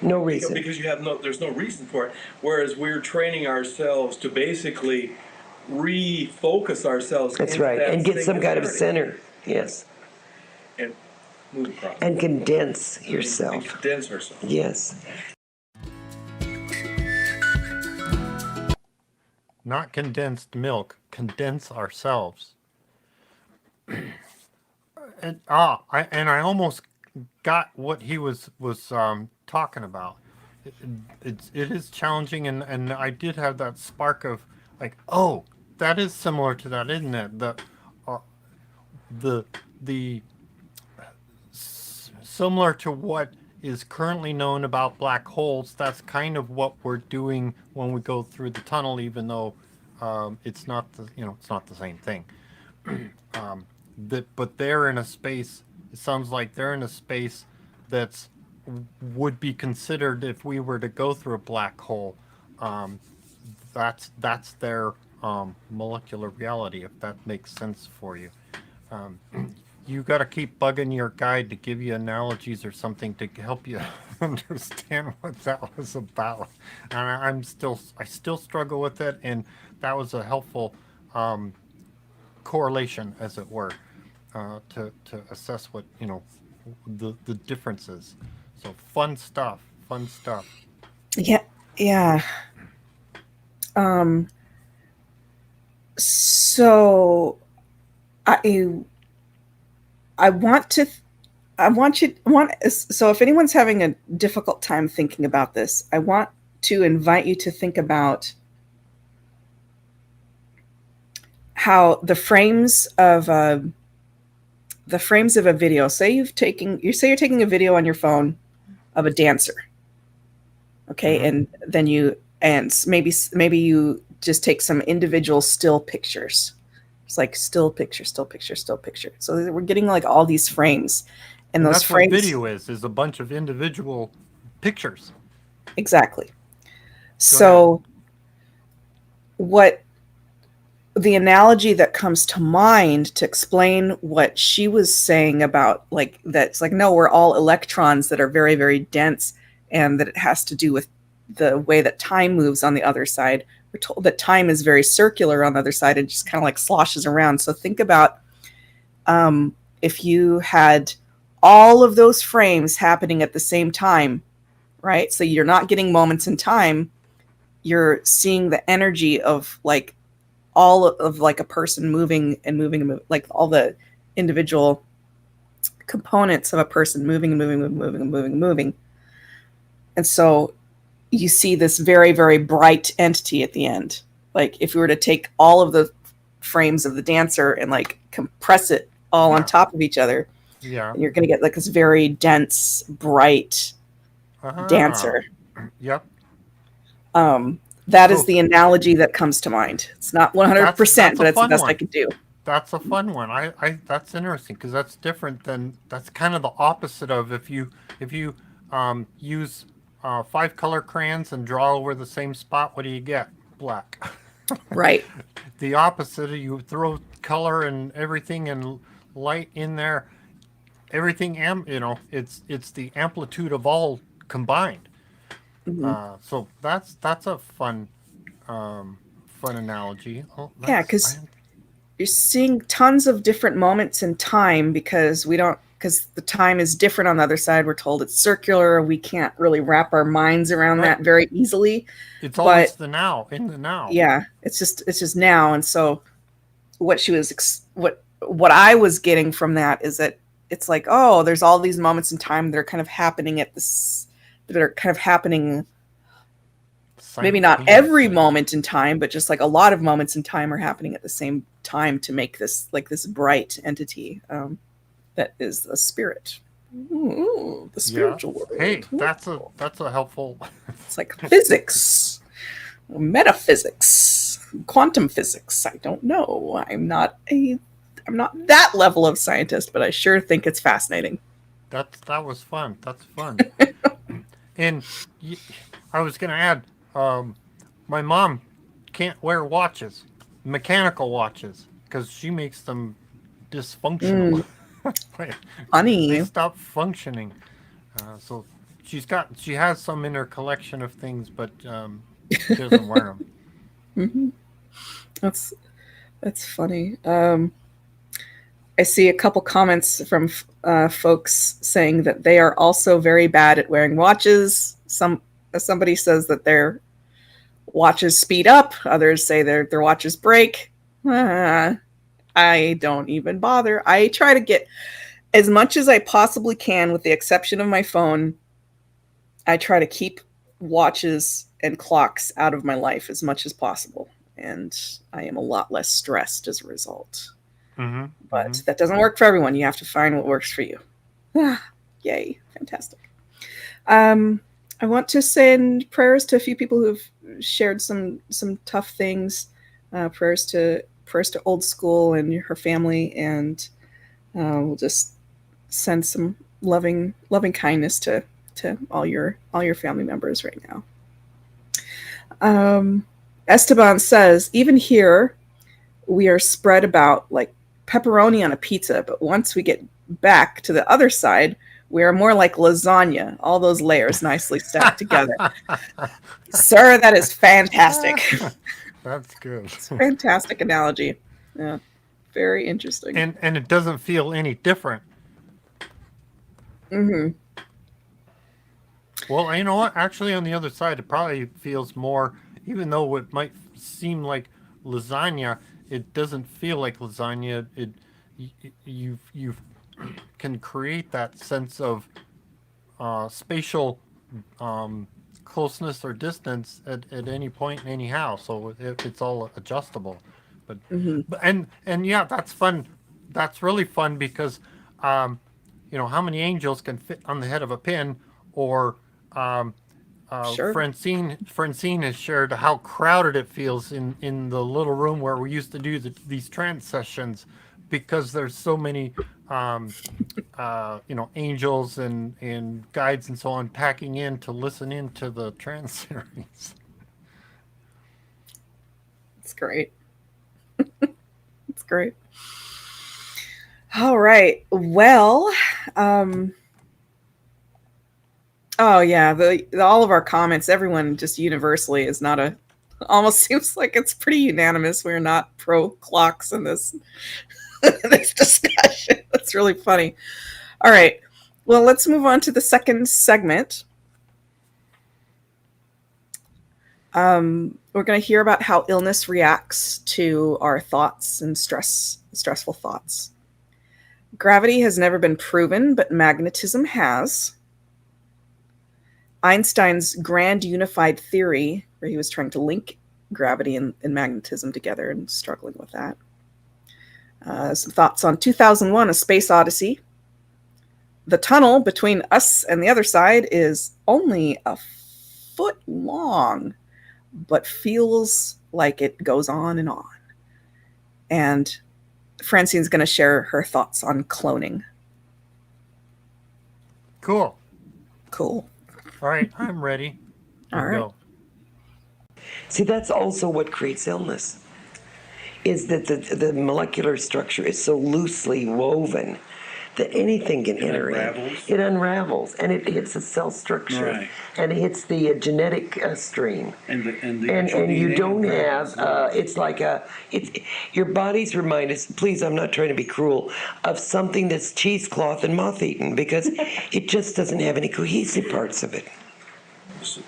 No reason. Because there's no reason for it. Whereas we're training ourselves to basically refocus ourselves. That's into right, that and get some kind of singularity. center. Yes. And move across. And condense And yourself. condense ourselves. Yes. Not condensed milk, condense ourselves. And I almost got what he was talking about. It is challenging, and I did have that spark of like, oh, that is similar to that, isn't it? The similar to what is currently known about black holes. That's kind of what we're doing when we go through the tunnel, even though it's not it's not the same thing. But they're in a space. It sounds like they're in a space that's would be considered if we were to go through a black hole. That's their molecular reality, if that makes sense for you. You got to keep bugging your guide to give you analogies or something to help you understand what that was about. And I still struggle with it, and that was a helpful correlation, as it were, to assess what the differences. So fun stuff. Yeah, yeah. So I want to so if anyone's having a difficult time thinking about this, I want to invite you to think about how the frames of a video. Say you're taking a video on your phone of a dancer, okay, and then maybe you just take some individual still pictures. It's like still picture. So we're getting like all these frames, and those that's frames. What video is a bunch of individual pictures. Exactly. So what the analogy that comes to mind to explain what she was saying about like that's like, no, we're all electrons that are very, very dense, and that it has to do with the way that time moves on the other side. We're told that time is very circular on the other side. It just kind of like sloshes around. So think about if you had all of those frames happening at the same time, right? So you're not getting moments in time. You're seeing the energy of like all of like a person moving, like all the individual components of a person moving. And so you see this very, very bright entity at the end. Like if you were to take all of the frames of the dancer and like compress it all on top of each other, you're going to get like this very dense, bright dancer. Yep. That is the analogy that comes to mind. It's not 100%, but it's the best I could do. That's a fun one. I that's interesting because that's different that's kind of the opposite of if you use 5 color crayons and draw over the same spot, what do you get? Black. Right. The opposite, you throw color and everything and light in there, everything it's the amplitude of all combined. So that's a fun analogy. Oh, Yeah, because you're seeing tons of different moments in time because the time is different on the other side. We're told it's circular. We can't really wrap our minds around that very easily. It's always the now, in the now. Yeah, it's just now. And so what I was getting from that is that it's like, oh, there's all these moments in time that are kind of happening maybe not every moment in time, but just like a lot of moments in time are happening at the same time to make this like this bright entity that is a spirit. Ooh, the spiritual world. Hey, that's a helpful. It's like physics, metaphysics, quantum physics. I don't know. I'm not that level of scientist, but I sure think it's fascinating. That was fun. That's fun. And I was going to add, my mom can't wear watches, mechanical watches, because she makes them dysfunctional. Funny. They stop functioning. So she has some in her collection of things, but she doesn't wear them. Mm-hmm. That's funny. I see a couple comments from folks saying that they are also very bad at wearing watches. Somebody says that their watches speed up. Others say their watches break. I don't even bother. I try to get as much as I possibly can, with the exception of my phone. I try to keep watches and clocks out of my life as much as possible. And I am a lot less stressed as a result. Mm-hmm. But that doesn't work for everyone. You have to find what works for you. Yay. Fantastic. I want to send prayers to a few people who've shared some tough things. Prayers to Old School and her family, and we'll just send some loving kindness to all your family members right now. Esteban says, even here, we are spread about like pepperoni on a pizza, but once we get back to the other side, we are more like lasagna, all those layers nicely stacked together. Sir, that is fantastic. That's good. It's a fantastic analogy. Yeah, very interesting. And it doesn't feel any different. Mm-hmm. Well, you know what? Actually, on the other side, it probably feels more, even though it might seem like lasagna, it doesn't feel like lasagna. You can create that sense of spatial closeness or distance at any point in any house. So it's all adjustable. But and yeah, that's fun. That's really fun because how many angels can fit on the head of a pin? Or Sure. Francine has shared how crowded it feels in the little room where we used to do these trance sessions, because there's so many angels and guides and so on packing in to listen in to the trance series. It's great. It's great. All right. Well, oh yeah, all of our comments, everyone just universally is not almost seems like it's pretty unanimous. We're not pro clocks in this this discussion. That's really funny. All right. Well, let's move on to the second segment. We're going to hear about how illness reacts to our thoughts and stressful thoughts. Gravity has never been proven, but magnetism has. Einstein's grand unified theory, where he was trying to link gravity and magnetism together and struggling with that. Some thoughts on 2001, A Space Odyssey. The tunnel between us and the other side is only a foot long, but feels like it goes on and on. And Francine's going to share her thoughts on cloning. Cool. Cool. All right, I'm ready. All right. Go. See, that's also what creates illness, is that the molecular structure is so loosely woven that anything can enter unravels? in. It unravels, and it hits the cell structure, Right. and it hits the genetic stream. And the actual And you DNA don't unravels. have, it's like your bodies remind us, please, I'm not trying to be cruel, of something that's cheesecloth and moth-eaten, because it just doesn't have any cohesive parts of it.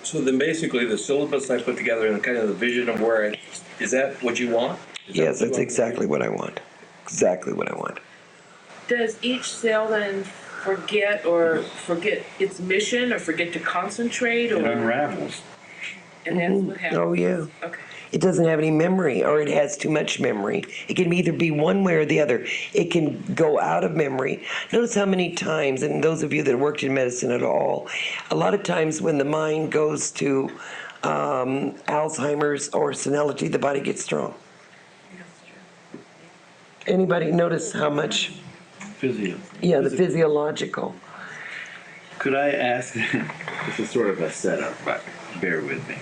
So then basically the syllabus I put together and kind of the vision of where it, is that what you want? Yes, that's exactly what I want. Exactly what I want. Does each cell then forget its mission or forget to concentrate It or unravels. and that's what happens? Oh, yeah. Okay. It doesn't have any memory, or it has too much memory. It can either be one way or the other. It can go out of memory. Notice how many times, and those of you that worked in medicine at all, a lot of times when the mind goes to Alzheimer's or senility, the body gets strong. Anybody notice how much? Yeah, the physiological. Could I ask, this is sort of a setup, but bear with me.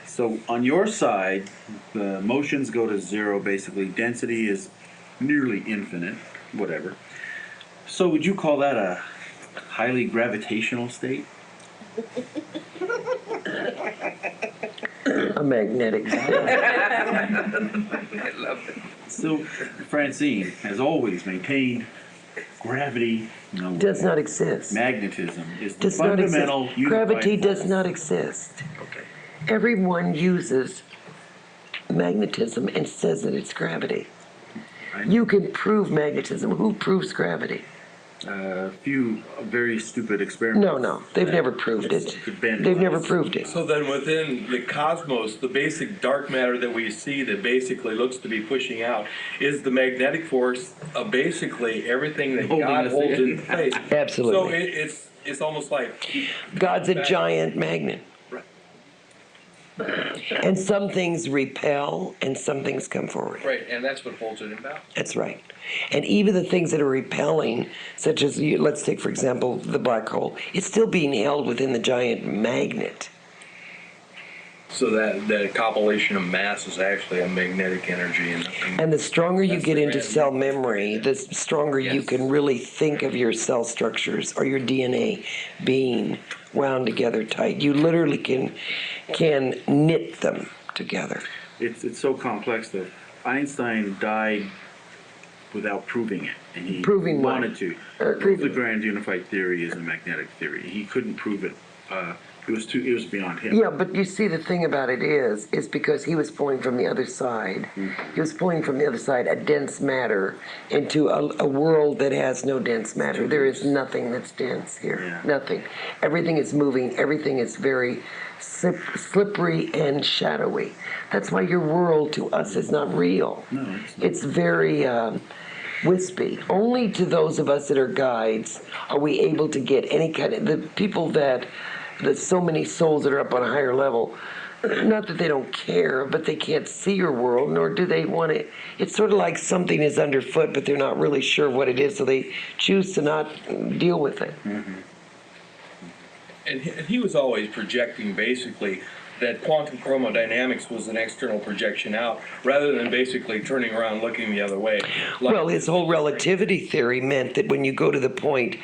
So on your side, the motions go to zero, basically. Density is nearly infinite, whatever. So would you call that a highly gravitational state? A magnetic state. I love it. So Francine has always maintained gravity Does not exist. magnetism is the Does not exist. fundamental unified Gravity does force. not exist. Okay. Everyone uses magnetism and says that it's gravity. I- You can prove magnetism. Who proves gravity? A few very stupid experiments. No, they've never proved it. Could bend They've never lights. proved it. So then within the cosmos, the basic dark matter that we see that basically looks to be pushing out is the magnetic force of basically everything that Holding God us holds in. in place. Absolutely. So it's almost like, God's a giant magnet. Right. And some things repel and some things come forward. right, and that's what holds it in balance. That's right. And even the things that are repelling, such as, let's take for example, the black hole, it's still being held within the giant magnet. So that compilation of mass is actually a magnetic energy. And the stronger you That's get the into grand- cell memory, the stronger you Yes. can really think of your cell structures or your DNA being wound together tight. You literally can knit them together. It's so complex that Einstein died without proving it, and he Proving what? wanted to Or prove the proving- grand unified theory is a magnetic theory. He couldn't prove it. It was beyond him. Yeah, but you see, the thing about it is because he was pulling from the other side. He was pulling from the other side a dense matter into a world that has no dense matter. There is nothing that's dense here. Yeah. Nothing. Everything is moving. Everything is very slippery and shadowy. That's why your world to us is not real. No, It's very wispy. Only to those of us that are guides are we able to get any kind of, the people that, there's so many souls that are up on a higher level, not that they don't care, but they can't see your world, nor do they want it. It's sort of like something is underfoot, but they're not really sure what it is, so they choose to not deal with it. And he was always projecting basically that quantum chromodynamics was an external projection out, rather than basically turning around looking the other way. Well, his whole relativity theory meant that when you go to the point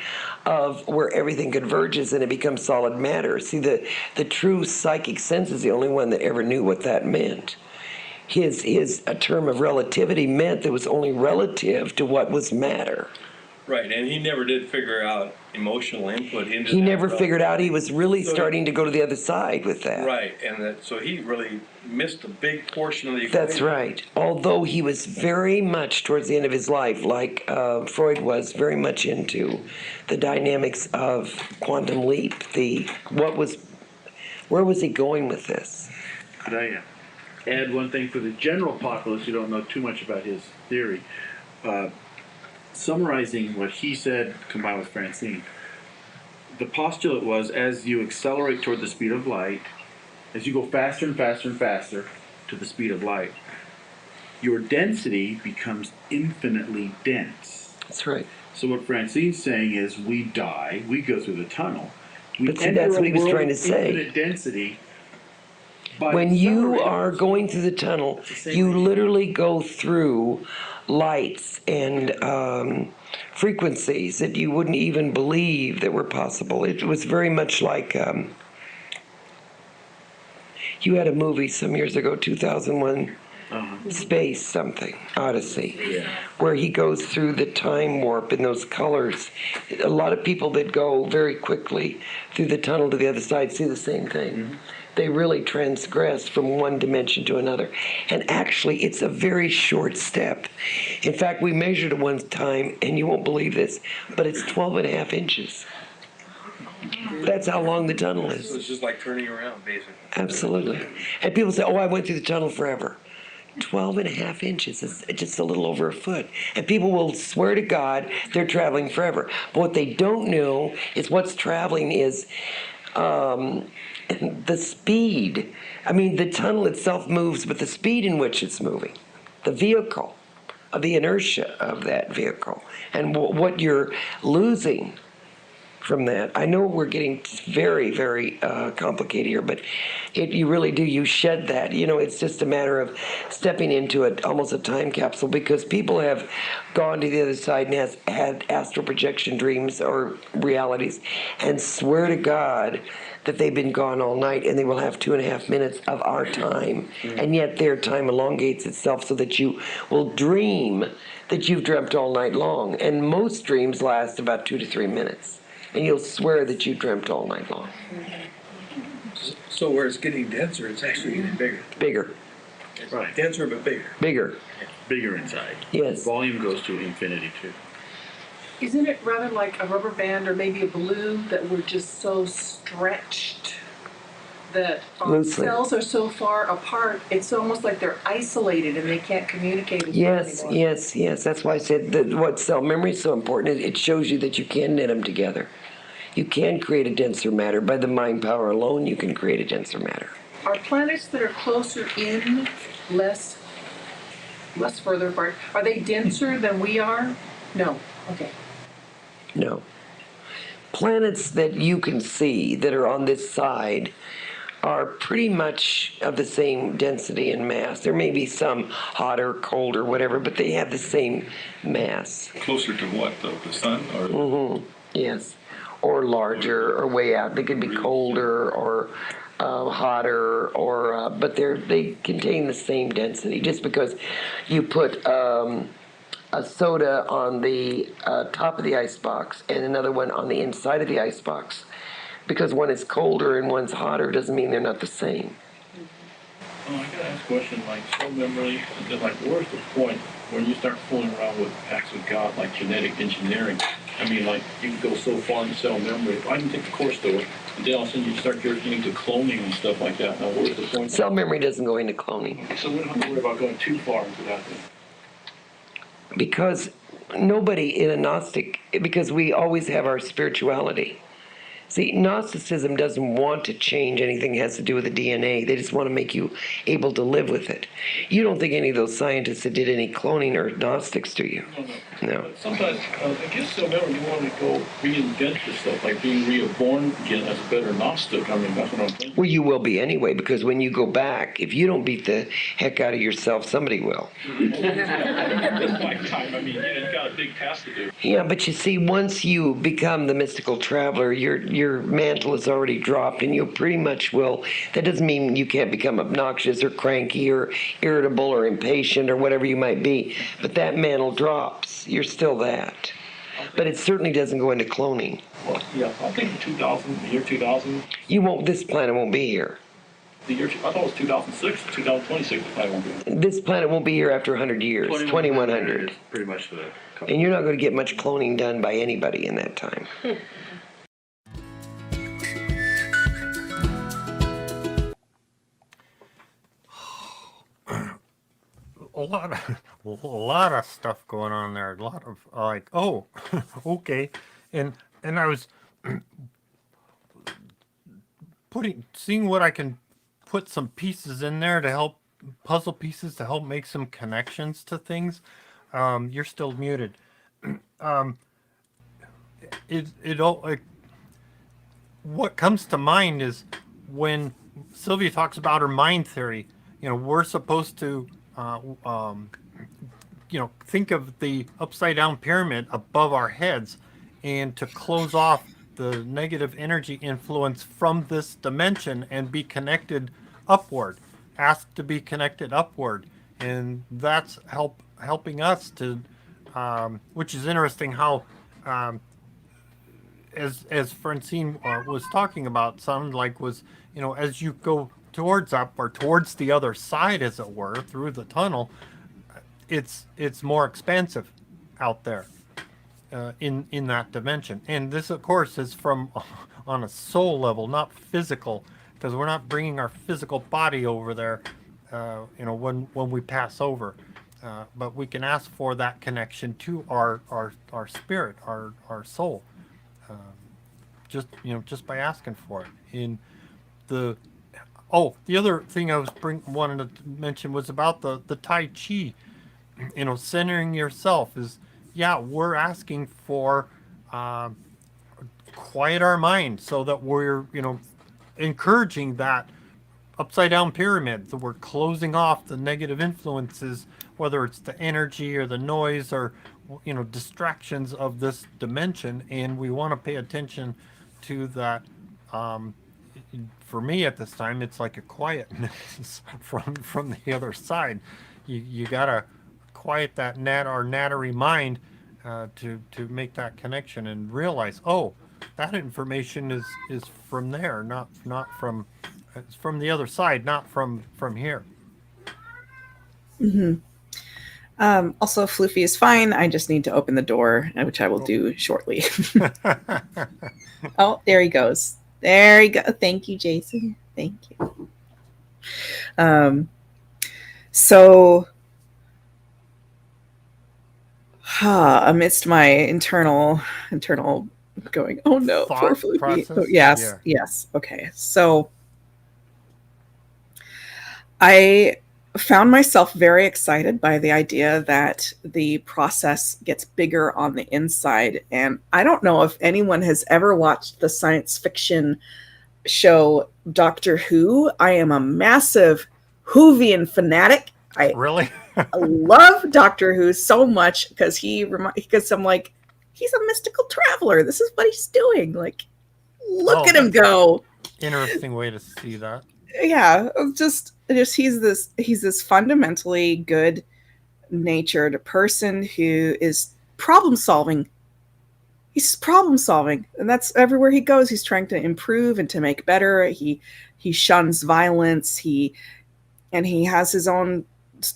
of where everything converges and it becomes solid matter, see, the true psychic sense is the only one that ever knew what that meant. His a term of relativity meant that it was only relative to what was matter. Right, and he never did figure out emotional input into He that never realm. figured out he was really So he- starting to go to the other side with that. Right, and so he really missed a big portion of the equation. That's right. Although he was very much towards the end of his life, like Freud was, very much into the dynamics of quantum leap. Where was he going with this? Could I add one thing for the general populace who don't know too much about his theory? Summarizing what he said combined with Francine, the postulate was as you accelerate toward the speed of light, as you go faster and faster and faster to the speed of light, your density becomes infinitely dense. That's right. So what Francine's saying is we die, we go through the tunnel. We But see, enter that's a what he was world trying to of say. Infinite density. by When you accelerating. are going through the tunnel, the same you reason. literally go through lights and frequencies that you wouldn't even believe that were possible. It was very much like you had a movie some years ago, 2001, Space something, Odyssey, where he goes through the time warp in those colors. A lot of people that go very quickly through the tunnel to the other side see the same thing. They really transgress from one dimension to another. And actually, it's a very short step. In fact, we measured it one time, and you won't believe this, but it's 12 and a half inches. That's how long the tunnel So is. it's just like turning around, basically. Absolutely. And people say, oh, I went through the tunnel forever. 12 and a half inches is just a little over a foot. And people will swear to God they're traveling forever. But what they don't know is what's traveling is the speed. I mean, the tunnel itself moves, but the speed in which it's moving, the vehicle, the inertia of that vehicle, and what you're losing from that. I know we're getting very, very complicated here, but you really do. You shed that. You know, it's just a matter of stepping into almost a time capsule, because people have gone to the other side and had astral projection dreams or realities and swear to God that they've been gone all night, and they will have 2.5 minutes of our time, and yet their time elongates itself so that you will dream that you've dreamt all night long. And most dreams last about 2 to 3 minutes. And you'll swear that you dreamt all night long. So where it's getting denser, it's actually getting bigger. Bigger. Right. Denser, but bigger. Bigger. Bigger inside. Yes. Volume goes to infinity too. Isn't it rather like a rubber band or maybe a balloon that we're just so stretched that our Loosely. cells are so far apart, it's almost like they're isolated and they can't communicate as well Yes, anymore. yes. That's why I said that what cell memory is so important. It shows you that you can knit them together. You can create a denser matter. By the mind power alone, you can create a denser matter. Are planets that are closer in, less further apart, are they denser than we are? No. Okay. No. Planets that you can see that are on this side are pretty much of the same density and mass. There may be some hotter, colder, whatever, but they have the same mass. Closer to what, though? The sun or? Yes. Or larger, or way out. They could be colder or hotter, or but they contain the same density. Just because you put a soda on the top of the icebox and another one on the inside of the icebox, because one is colder and one's hotter, doesn't mean they're not the same. Oh, I gotta ask a question, like cell memory, and then like where's the point when you start fooling around with acts of God, like genetic engineering? I mean, like you can go so far in cell memory. I didn't take the course though, and then all of a sudden you start getting into cloning and stuff like that. Now where's the point? Cell memory doesn't go into cloning. So we don't have to worry about going too far into that then. Because nobody in a Gnostic, because we always have our spirituality. See, Gnosticism doesn't want to change anything that has to do with the DNA. They just want to make you able to live with it. You don't think any of those scientists that did any cloning are Gnostics, do you? No. But sometimes, I guess cell memory, you want to go reinvent yourself, like being reborn again as a better Gnostic. I mean, that's what I'm thinking. Well, you will be anyway, because when you go back, if you don't beat the heck out of yourself, somebody will. This lifetime, I mean, you got a big task to do. Yeah, but you see, once you become the mystical traveler, your mantle is already dropped, and you pretty much will. That doesn't mean you can't become obnoxious or cranky or irritable or impatient or whatever you might be, but that mantle drops. You're still that. But it certainly doesn't go into cloning. Well, yeah, I think 2000, the year 2000, You won't. This planet won't be here. I thought it was 2006, 2026, I won't be. This planet won't be here after 100 years. 2100. is pretty much the. And you're not going to get much cloning done by anybody in that time. A lot of stuff going on there. A lot of like, oh, okay, and I was seeing what I can put some pieces in there to help, puzzle pieces to help make some connections to things. You're still muted. What comes to mind is when Sylvia talks about her mind theory. You know, we're supposed to think of the upside down pyramid above our heads, and to close off the negative energy influence from this dimension and be connected upward. Ask to be connected upward, and that's helping us to, which is interesting how, as Francine was talking about, sounded like was, as you go towards up or towards the other side, as it were, through the tunnel, it's more expansive out there. In that dimension, and this of course is from on a soul level, not physical, because we're not bringing our physical body over there, when we pass over, but we can ask for that connection to our spirit, our soul, just by asking for it. In the other thing I was wanted to mention was about the Tai Chi, centering yourself is. Yeah, we're asking for quiet our mind so that we're, encouraging that upside down pyramid, that we're closing off the negative influences, whether it's the energy or the noise or, distractions of this dimension. And we want to pay attention to that. For me at this time, it's like a quietness from the other side. You gotta quiet that our nattery mind, to make that connection and realize, that information is from there, not from, it's from the other side, not from here. Also, Floofy is fine. I just need to open the door, which I will do shortly. Oh, there he goes. There he goes. Thank you, Jason. Thank you. So amidst my internal going, oh no, Thought poor Floofy. process? Oh, yes, Yeah. yes. Okay. So I found myself very excited by the idea that the process gets bigger on the inside. And I don't know if anyone has ever watched the science fiction show Doctor Who. I am a massive Whovian fanatic. Really? I love Doctor Who so much because I'm like, he's a mystical traveler. This is what he's doing. Like, look at him go. Interesting way to see that. Yeah, just he's this fundamentally good natured person who is problem solving. He's problem solving, and that's everywhere he goes. He's trying to improve and to make better. He shuns violence. He has his own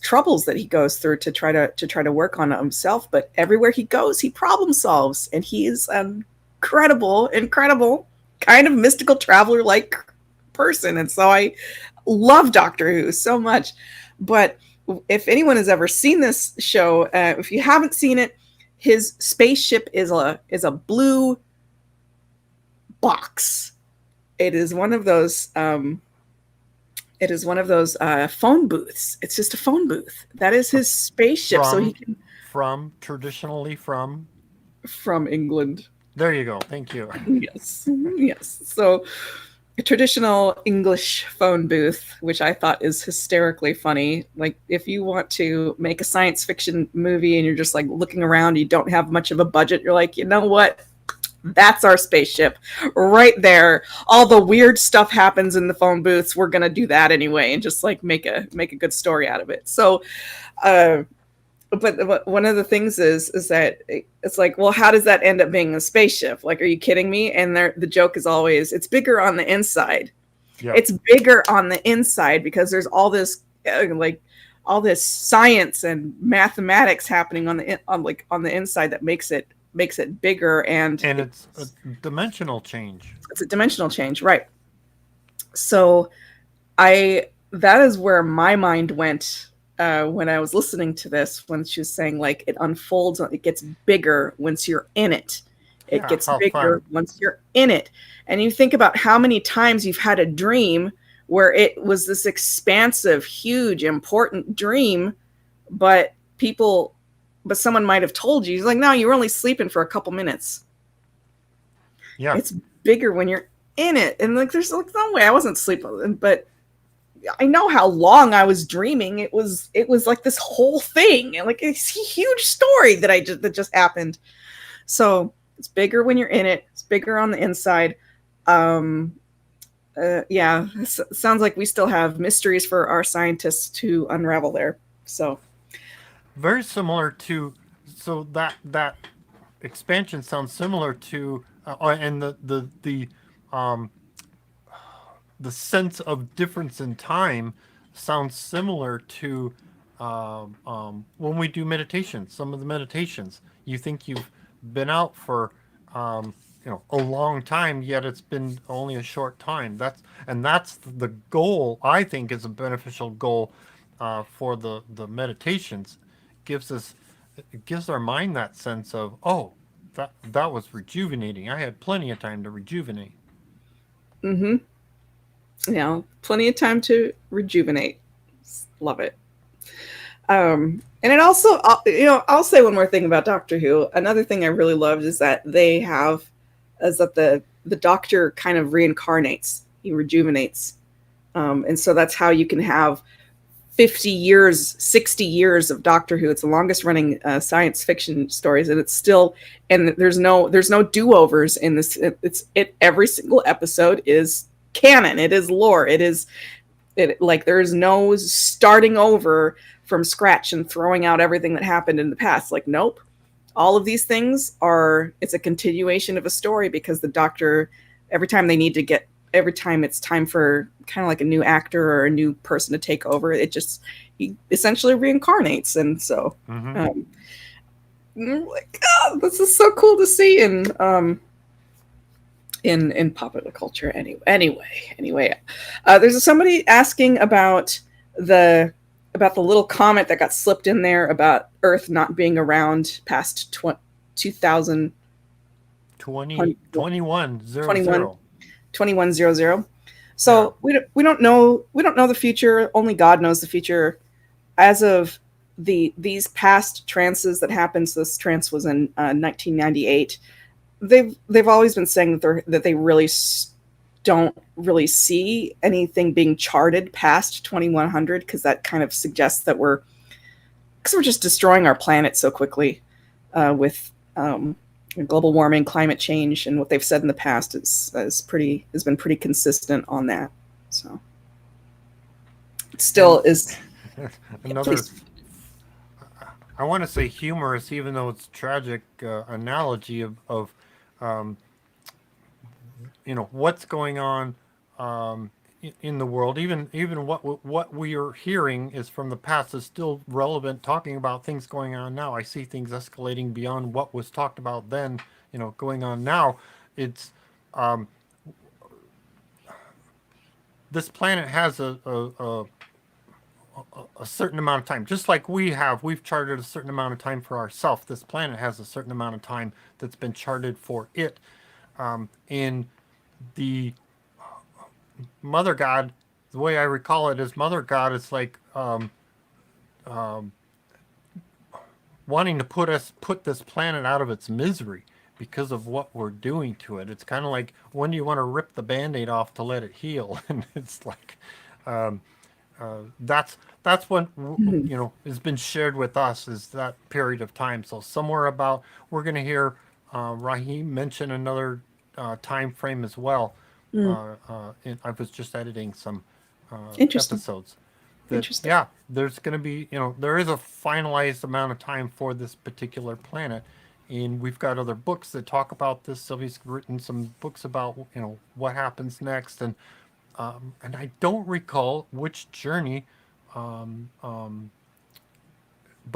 troubles that he goes through to try to work on himself. But everywhere he goes, he problem solves, and he is an incredible kind of mystical traveler like person. And so I love Doctor Who so much. But if anyone has ever seen this show, if you haven't seen it, his spaceship is a blue box. It is one of those phone booths. It's just a phone booth. That is his spaceship. So he can traditionally from England. There you go. Thank you. Yes. So a traditional English phone booth, which I thought is hysterically funny. Like, if you want to make a science fiction movie and you're just like looking around, you don't have much of a budget, you're like, you know what? That's our spaceship right there. All the weird stuff happens in the phone booths. We're going to do that anyway and just like make a good story out of it. So, but one of the things is that it's like, well, how does that end up being a spaceship? Like, are you kidding me? And the joke is always, it's bigger on the inside. Yeah. It's bigger on the inside because there's all this all this science and mathematics happening on the inside that makes it bigger, and it's a dimensional change. It's a dimensional change, right? So that is where my mind went when I was listening to this, when she was saying like it unfolds, it gets bigger once you're in it. It gets bigger once you're in it. And you think about how many times you've had a dream where it was this expansive, huge, important dream, but someone might have told you, like, no, you were only sleeping for a couple minutes. Yeah. It's bigger when you're in it. And like, there's like no way I wasn't sleeping, but I know how long I was dreaming. It was like this whole thing, and like a huge story that just happened. So it's bigger when you're in it. It's bigger on the inside. Yeah, sounds like we still have mysteries for our scientists to unravel there. So Very similar to, so that expansion sounds similar to, and um, the sense of difference in time sounds similar to when we do meditations. Some of the meditations, you think you've been out for a long time, yet it's been only a short time. That's the goal. I think is a beneficial goal for the meditations. Gives us It gives our mind that sense of, oh, that was rejuvenating. I had plenty of time to rejuvenate. mm-hmm. Plenty of time to rejuvenate. Love it. And it also, I'll say one more thing about Doctor Who. Another thing I really loved is that the Doctor kind of reincarnates. He rejuvenates. And so that's how you can have 50 years, 60 years of Doctor Who. It's the longest running science fiction stories, and it's still, and there's no do-overs in this. Every single episode is canon. It is lore. There's no starting over from scratch and throwing out everything that happened in the past. Like, nope. All of these things it's a continuation of a story, because the Doctor, every time it's time for kind of like a new actor or a new person to take over, he essentially reincarnates. And so, this is so cool to see in popular culture. Anyway, there's somebody asking about the little comment that got slipped in there about Earth not being around past 2000. 2100. So we don't know the future. Only God knows the future. As of these past trances that happened, so this trance was in 1998. They've always been saying that they really don't really see anything being charted past 2100, because that kind of suggests that we're just destroying our planet so quickly with global warming, climate change, and what they've said in the past has been pretty consistent on that. So it still is another. I want to say humorous, even though it's tragic, analogy of what's going on in the world. Even what we are hearing is from the past is still relevant, talking about things going on now. I see things escalating beyond what was talked about then, going on now. It's this planet has a certain amount of time, just like we've charted a certain amount of time for ourselves. This planet has a certain amount of time that's been charted for it. In the Mother God, the way I recall it is Mother God is like wanting to put this planet out of its misery because of what we're doing to it. It's kind of like, when do you want to rip the Band-Aid off to let it heal? And it's like that's what has been shared with us, is that period of time. So somewhere about, we're going to hear Raheem mention another time frame as well. I was just editing some episodes. Interesting. Yeah, there's going to be, there is a finalized amount of time for this particular planet, and we've got other books that talk about this. Sylvia's written some books about what happens next, and I don't recall which journey, but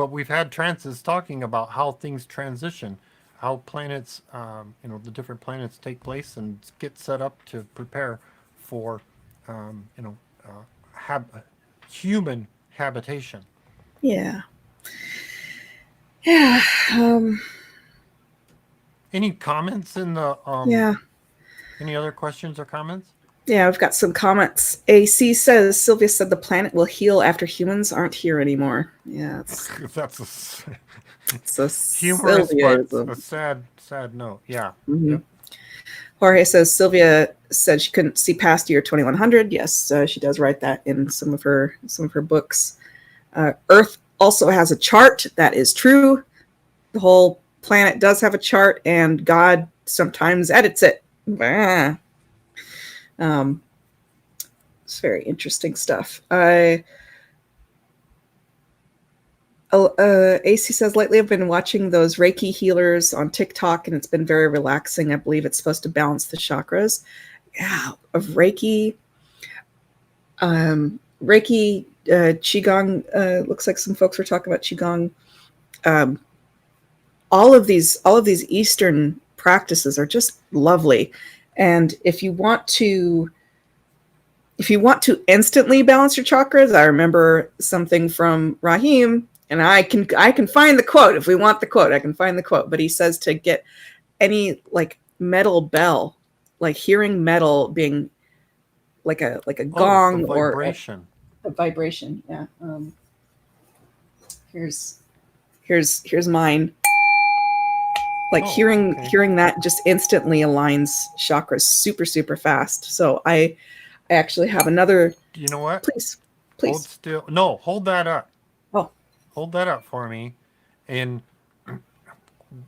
we've had trances talking about how things transition, how planets, the different planets take place and get set up to prepare for, human habitation. Yeah. Any comments in the? Yeah. Any other questions or comments? Yeah, I've got some comments. AC says, Sylvia said the planet will heal after humans aren't here anymore. Yeah, that's it's a humorous, Sylvia, but a sad note. Yeah. Mm-hmm. Yep. Jorge says Sylvia said she couldn't see past year 2100. Yes, she does write that in some of her books. Earth also has a chart. That is true. The whole planet does have a chart, and God sometimes edits it. It's very interesting stuff. AC says, lately I've been watching those Reiki healers on TikTok, and it's been very relaxing. I believe it's supposed to balance the chakras. Yeah, of Reiki. Reiki, Qigong, looks like some folks were talking about Qigong. All of these Eastern practices are just lovely. And if you want to instantly balance your chakras, I remember something from Rahim, and I can find the quote. If we want the quote, I can find the quote. But he says to get any like metal bell, like hearing metal being like a gong or a vibration. Yeah. Here's mine. Like hearing that just instantly aligns chakras super, super fast. So I actually have another. You know what? Please. Hold still. No, hold that up. Oh. Hold that up for me. And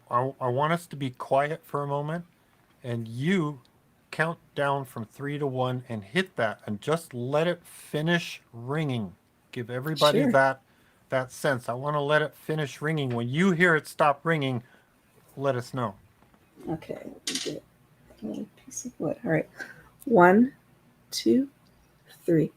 I want us to be quiet for a moment. And you count down from 3 to 1 and hit that and just let it finish ringing. Give everybody that sense. I want to let it finish ringing. When you hear it stop ringing, let us know. Okay, let me get a piece of wood. All right. 1, 2, 3.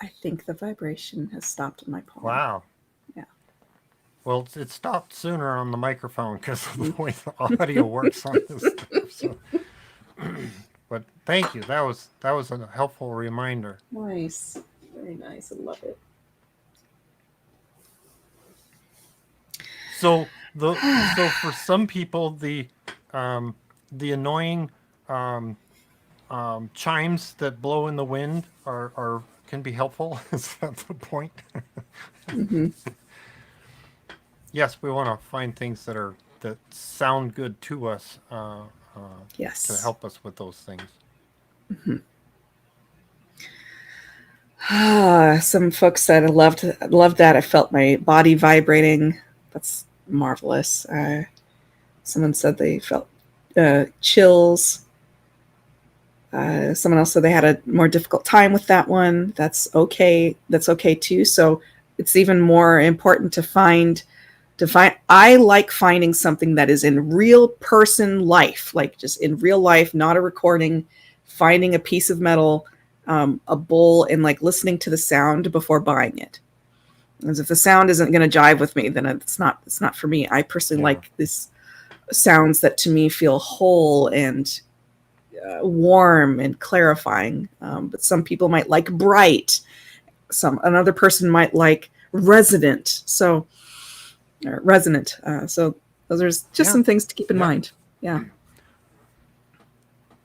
I think the vibration has stopped in my palm. Wow. Yeah. Well, it stopped sooner on the microphone because of the way the audio works on this stuff. So. But thank you. That was a helpful reminder. Nice. Very nice. I love it. So for some people the annoying chimes that blow in the wind are can be helpful. Is that the point? Mm-hmm. Yes, we want to find things that sound good to us. Yes. To help us with those things. Mm-hmm. Some folks said I loved that. I felt my body vibrating. That's marvelous. Someone said they felt chills. Someone else said they had a more difficult time with that one. That's okay. That's okay too. So it's even more important to find. I like finding something that is in real person life, like just in real life, not a recording. Finding a piece of metal, a bowl, and like listening to the sound before buying it. Because if the sound isn't going to jive with me, then it's not for me. I personally like these sounds that to me feel whole and warm and clarifying. But some people might like bright. Another person might like resonant. So those are just some things to keep in mind. Yeah.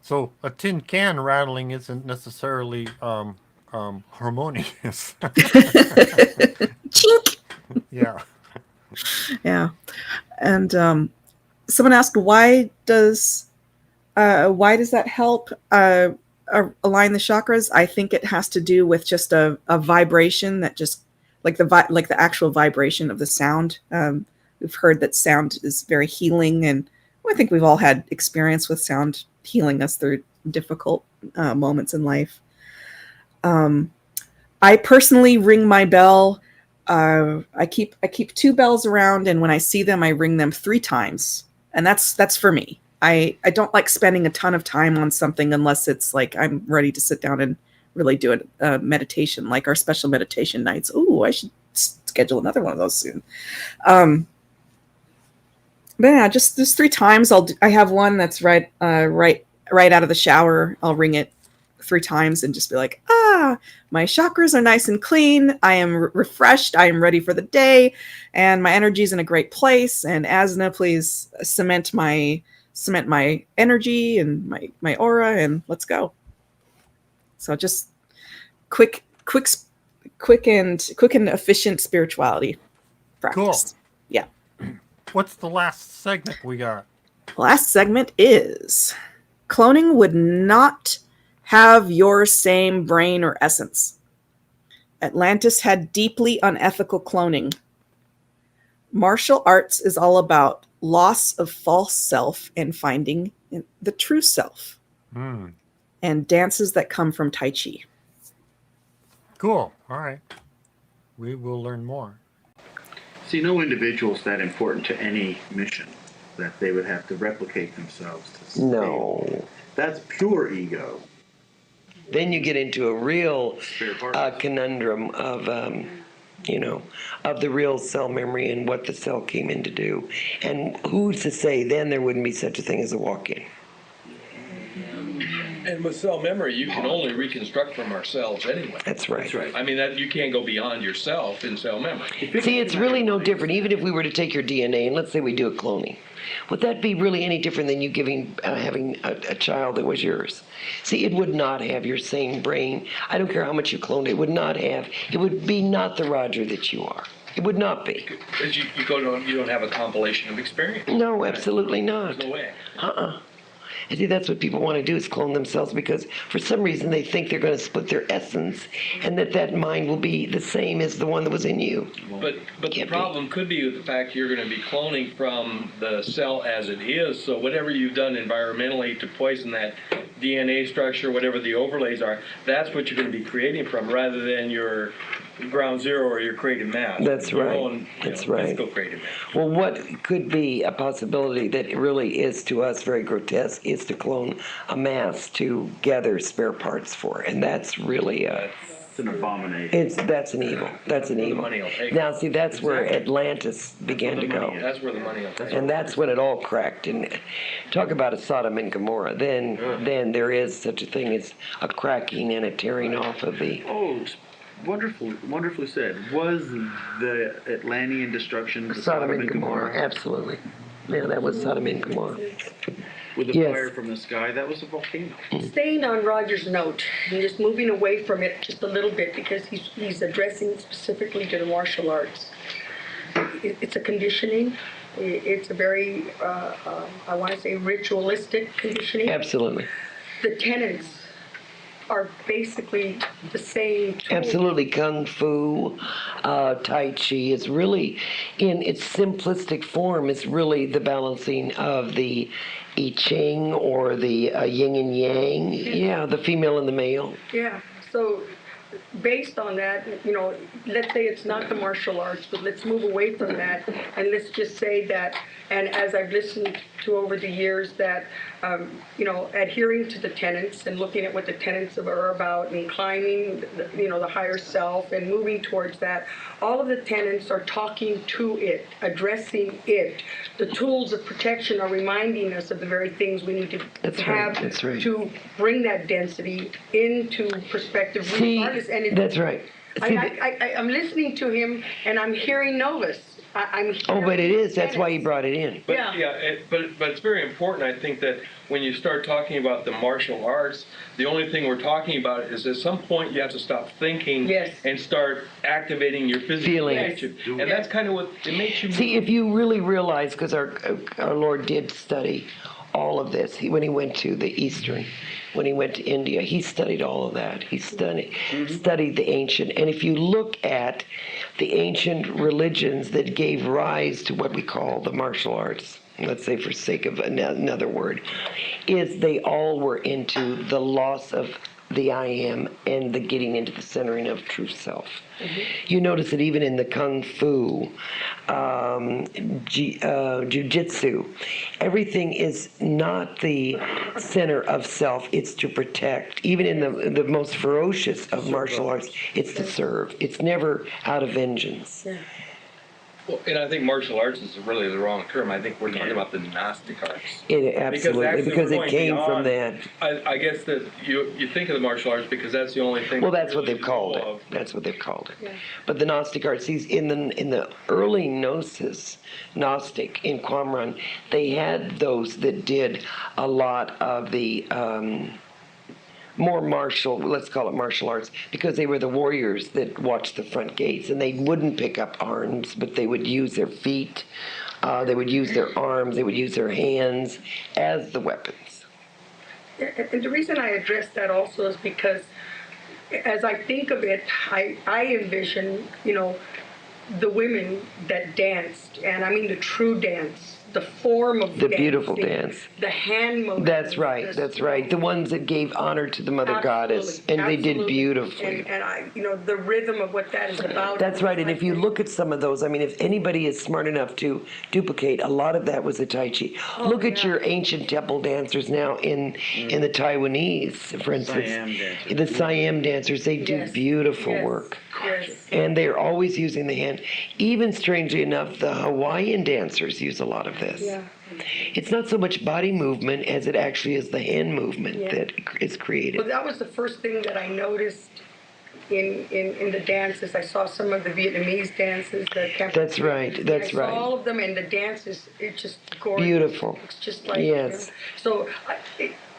So a tin can rattling isn't necessarily harmonious. Chink. Yeah. Yeah. And someone asked, why does that help align the chakras? I think it has to do with just a vibration that just like the actual vibration of the sound. We've heard that sound is very healing, and I think we've all had experience with sound healing us through difficult moments in life. I personally ring my bell. I keep 2 bells around, and when I see them, I ring them 3 times, and that's for me. I don't like spending a ton of time on something unless it's like I'm ready to sit down and really do a meditation, like our special meditation nights. Ooh, I should schedule another one of those soon. But yeah, just 3 times. I have one that's right out of the shower. I'll ring it 3 times and just be like, my chakras are nice and clean. I am refreshed. I am ready for the day, and my energy is in a great place. And Asna, please cement my energy and my aura, and let's go. So just quick and efficient spirituality practice. Cool. Yeah. What's the last segment we got? Last segment is cloning would not have your same brain or essence. Atlantis had deeply unethical cloning. Martial arts is all about loss of false self and finding the true self. And dances that come from Tai Chi. Cool. All right. We will learn more. See, no individual is that important to any mission that they would have to replicate themselves to sustain. No. That's pure ego. Then you get into a real conundrum of, of the real cell memory and what the cell came in to do. And who's to say then there wouldn't be such a thing as a walk-in? And with cell memory, you can only reconstruct from ourselves anyway. That's right. I mean, that you can't go beyond yourself in cell memory. See, it's really no different. Even if we were to take your DNA and let's say we do a cloning, would that be really any different than you having a child that was yours? See, it would not have your same brain. I don't care how much you cloned it. It would not have. It would be not the Roger that you are. It would not be. Because you don't have a compilation of experience. No, absolutely not. There's no way. I think that's what people want to do is clone themselves because for some reason they think they're going to split their essence and that mind will be the same as the one that was in you. But the problem could be with the fact you're going to be cloning from the cell as it is, so whatever you've done environmentally to poison that DNA structure, whatever the overlays are, that's what you're going to be creating from rather than your ground zero or your creative mass. That's your right. Own, That's right. physical creative mass. Well, what could be a possibility that really is to us very grotesque is to clone a mass to gather spare parts for, and that's really it's an abomination. That's an evil. That's an evil. Now, see, that's where Atlantis began to go. That's where the money will take. And that's when it all cracked. And talk about a Sodom and Gomorrah. Then there is such a thing as a cracking and a tearing off of the. Oh, wonderfully said. Was the Atlantean destruction the Sodom and Gomorrah? Absolutely. Yeah, that was Sodom and Gomorrah. With the fire from the sky, that was a volcano. Staying on Roger's note and just moving away from it just a little bit because he's addressing specifically to the martial arts. It's a conditioning. It's a very, I want to say, ritualistic conditioning. Absolutely. The tenets are basically the same tools. Absolutely. Kung Fu, Tai Chi is really, in its simplistic form, is really the balancing of the I Ching or the yin and yang. Yeah, the female and the male. Yeah. So based on that, let's say it's not the martial arts, but let's move away from that and let's just say that, and as I've listened to over the years, that, adhering to the tenets and looking at what the tenets are about and climbing, the higher self and moving towards that, all of the tenets are talking to it, addressing it. The tools of protection are reminding us of the very things we need to have to bring that density into perspective. See, that's right. I'm listening to him and I'm hearing Novus. But it is. That's why you brought it in. But but it's very important, I think, that when you start talking about the martial arts, the only thing we're talking about is at some point you have to stop thinking and start activating your physical nature. And that's kind of what it makes you. See, if you really realize, because our Lord did study all of this when he went to the Eastern. When he went to India, he studied all of that. He studied the ancient. And if you look at the ancient religions that gave rise to what we call the martial arts, let's say for sake of another word, is they all were into the loss of the I am and the getting into the centering of true self. You notice it even in the Kung Fu, Jiu-Jitsu. Everything is not the center of self, it's to protect. Even in the most ferocious of martial arts, it's to serve. It's never out of vengeance. Well, and I think martial arts is really the wrong term. I think we're talking about the Gnostic arts. Absolutely, because it came from that. I guess that you think of the martial arts because that's the only thing. Well, that's what really they've called know it. of. That's what they've called it. Yeah. But the Gnostic arts, in the early Gnosis, Gnostic in Qumran, they had those that did a lot of the more martial, let's call it martial arts, because they were the warriors that watched the front gates, and they wouldn't pick up arms, but they would use their feet, they would use their arms, they would use their hands as the weapons. And the reason I address that also is because as I think of it, I envision, the women that danced, and I mean the true dance, the form of The beautiful dancing, dance. the hand motions. That's right, that's right. The ones that gave honor to the Mother Goddess, and they did Absolutely. beautifully. And I, the rhythm of what that is about. That's right, and if you look at some of those, I mean, if anybody is smart enough to duplicate, a lot of that was the Tai Chi. Look at your ancient temple dancers now in the Taiwanese, for instance. Siam dancers. The Siam dancers, they do Yes. beautiful Yes. work. Yes. And they're always using the hand. Even strangely enough, the Hawaiian dancers use a lot of this. Yeah. It's not so much body movement as it actually is the hand movement that is created. Well, that was the first thing that I noticed in the dances. I saw some of the Vietnamese dances. That's right, that's I saw right. all of them, and the dances, it's just gorgeous. Beautiful. It's just like, Yes.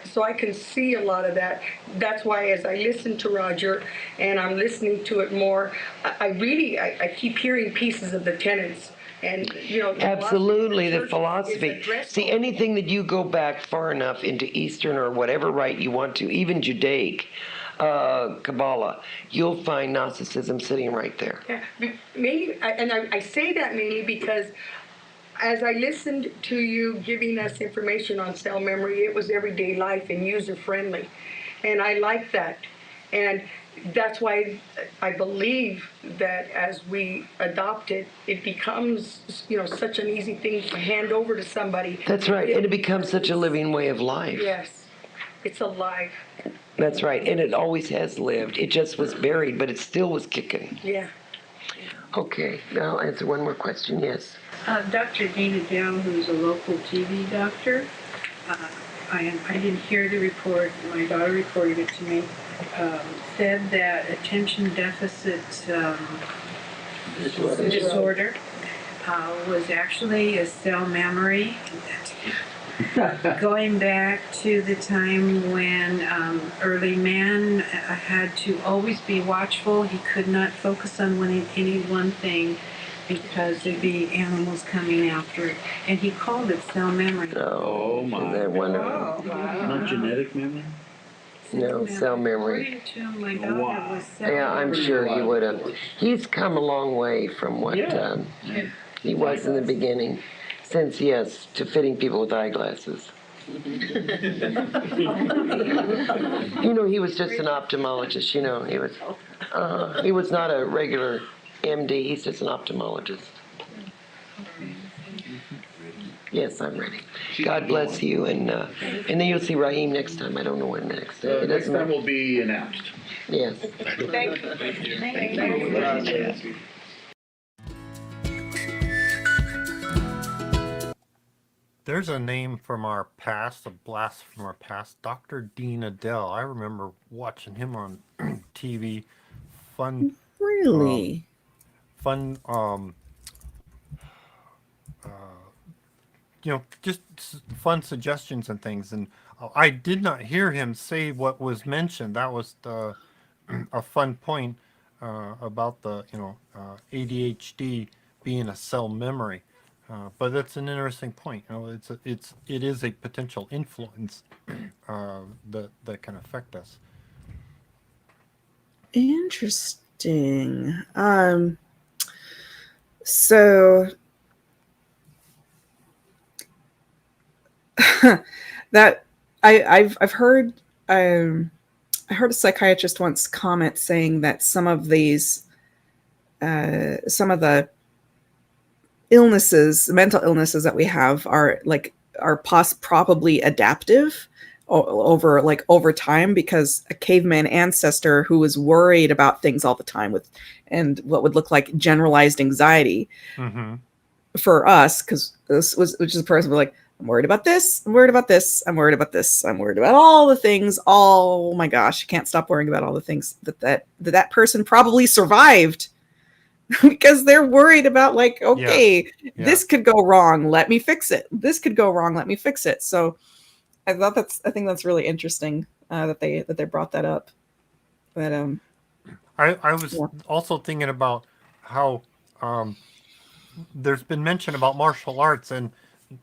So I can see a lot of that. That's why as I listen to Roger and I'm listening to it more, I keep hearing pieces of the tenets. And, Absolutely, the church philosophy. is addressed See, anything that you go back far enough into Eastern or whatever rite you want to, even Judaic, Kabbalah, you'll find Gnosticism sitting right there. Yeah, maybe, and I say that mainly because as I listened to you giving us information on cell memory, it was everyday life and user friendly, and I like that, and that's why I believe that as we adopt it, it becomes such an easy thing to hand over to somebody. That's right, and it becomes such a living way of life. Yes, it's alive. That's right, and it always has lived. It just was buried, but it still was kicking. Yeah. Okay, now I'll answer one more question. Yes. Dr. Dina Down, who's a local TV doctor, I didn't hear the report, my daughter reported it to me, said that attention deficit disorder was actually a cell memory. Going back to the time when early man had to always be watchful, he could not focus on any one thing because there'd be animals coming after it, and he called it cell memory. Oh my! Isn't that wonderful? Not genetic memory? No, cell memory. According to my daughter, was cell Yeah, I'm memory. sure he would have. He's come a long way from what he was in the beginning. Since, yes, to fitting people with eyeglasses. He was just an ophthalmologist, he was not a regular MD, he's just an ophthalmologist. Yes, I'm ready. God bless you, and then you'll see Raheem next time. I don't know when next. Next time will be announced. Yes. Thank you. Thank you. There's a name from our past, a blast from our past, Dr. Dean Adele. I remember watching him on TV. Really? Just fun suggestions and things. And I did not hear him say what was mentioned. That was a fun point about the ADHD being a cell memory. But that's an interesting point. It is a potential influence that can affect us. Interesting. So that I've heard I heard a psychiatrist once comment saying that some of the illnesses, mental illnesses that we have are probably adaptive, over time, because a caveman ancestor who was worried about things all the time and what would look like generalized anxiety Mm-hmm. for us, because which is a person who's like, I'm worried about this, I'm worried about this, I'm worried about this, I'm worried about all the things. Oh my gosh, I can't stop worrying about all the things that person probably survived because they're worried about, like, okay, this could go wrong, let me fix it. This could go wrong, let me fix it. So I think that's really interesting that they brought that up. But I was also thinking about how there's been mention about martial arts, and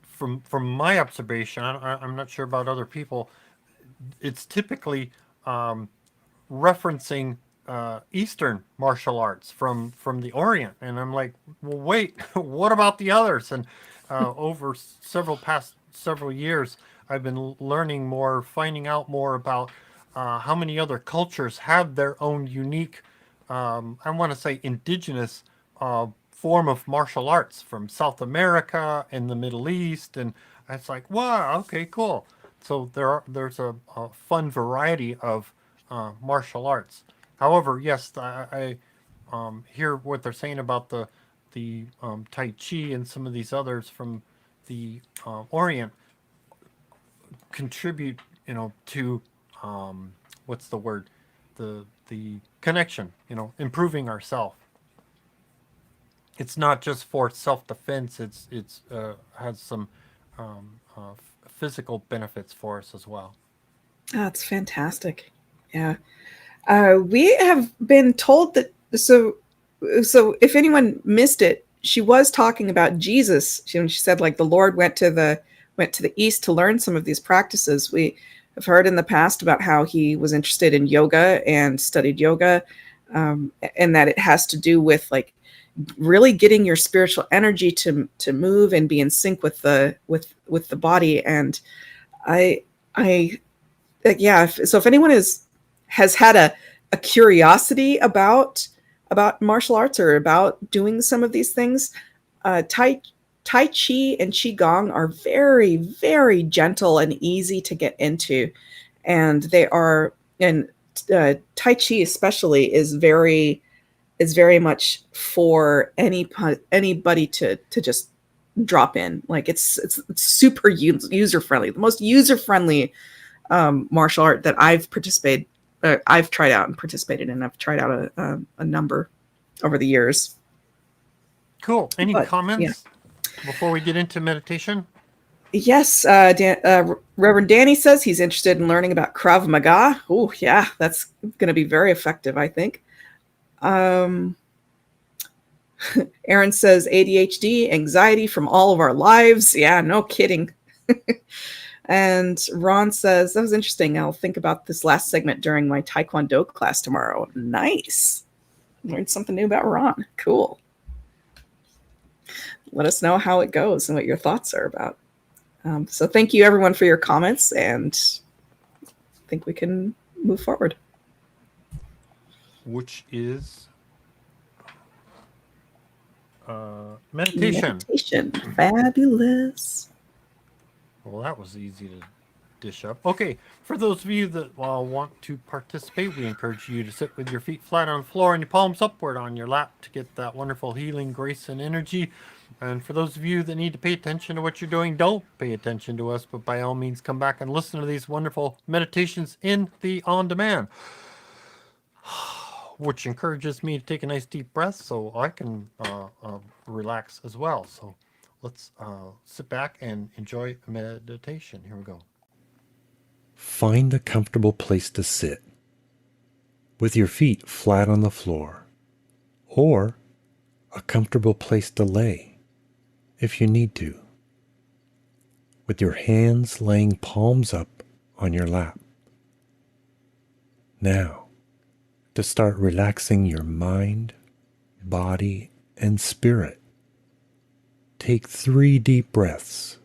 from my observation, I'm not sure about other people. It's typically referencing Eastern martial arts from the Orient, and I'm like, well, wait, what about the others? And over several years, I've been learning more, finding out more about how many other cultures have their own unique, I want to say, indigenous form of martial arts from South America and the Middle East, and it's like, wow, okay, cool. So there's a fun variety of martial arts. However, yes, I hear what they're saying about the Tai Chi and some of these others from the Orient contribute, to what's the word, the connection, improving ourself. It's not just for self defense. It's has some physical benefits for us as well. that's fantastic. Yeah. We have been told that, so if anyone missed it, she was talking about Jesus. She said, like, the Lord went to the east to learn some of these practices. We have heard in the past about how he was interested in yoga and studied yoga, and that it has to do with, like, really getting your spiritual energy to move and be in sync with the body. And I yeah. So if anyone has had a curiosity about martial arts or about doing some of these things, Tai Chi and Qi Gong are very, very gentle and easy to get into, and Tai Chi especially is very much for anybody to just drop in. Like, it's super user friendly, the most user friendly martial art that I've tried out and participated in. I've tried out a number over the years. Cool. Any comments before we get into meditation? Yes, Reverend Danny says he's interested in learning about Krav Maga. Oh, yeah, that's going to be very effective, I think. Aaron says ADHD, anxiety from all of our lives. Yeah, no kidding. And Ron says, that was interesting. I'll think about this last segment during my Taekwondo class tomorrow. Nice. Learned something new about Ron. Cool. Let us know how it goes and what your thoughts are about. So thank you, everyone, for your comments, and I think we can move forward. Which is meditation. Meditation. Fabulous. Well, that was easy to dish up. Okay, for those of you that want to participate, we encourage you to sit with your feet flat on the floor and your palms upward on your lap to get that wonderful healing grace and energy. And for those of you that need to pay attention to what you're doing, don't pay attention to us, but by all means come back and listen to these wonderful meditations in the on-demand, which encourages me to take a nice deep breath so I can relax as well. So let's sit back and enjoy a meditation. Here we go. Find a comfortable place to sit, with your feet flat on the floor, or a comfortable place to lay if you need to, with your hands laying palms up on your lap. Now, to start relaxing your mind, body, and spirit, take 3 deep breaths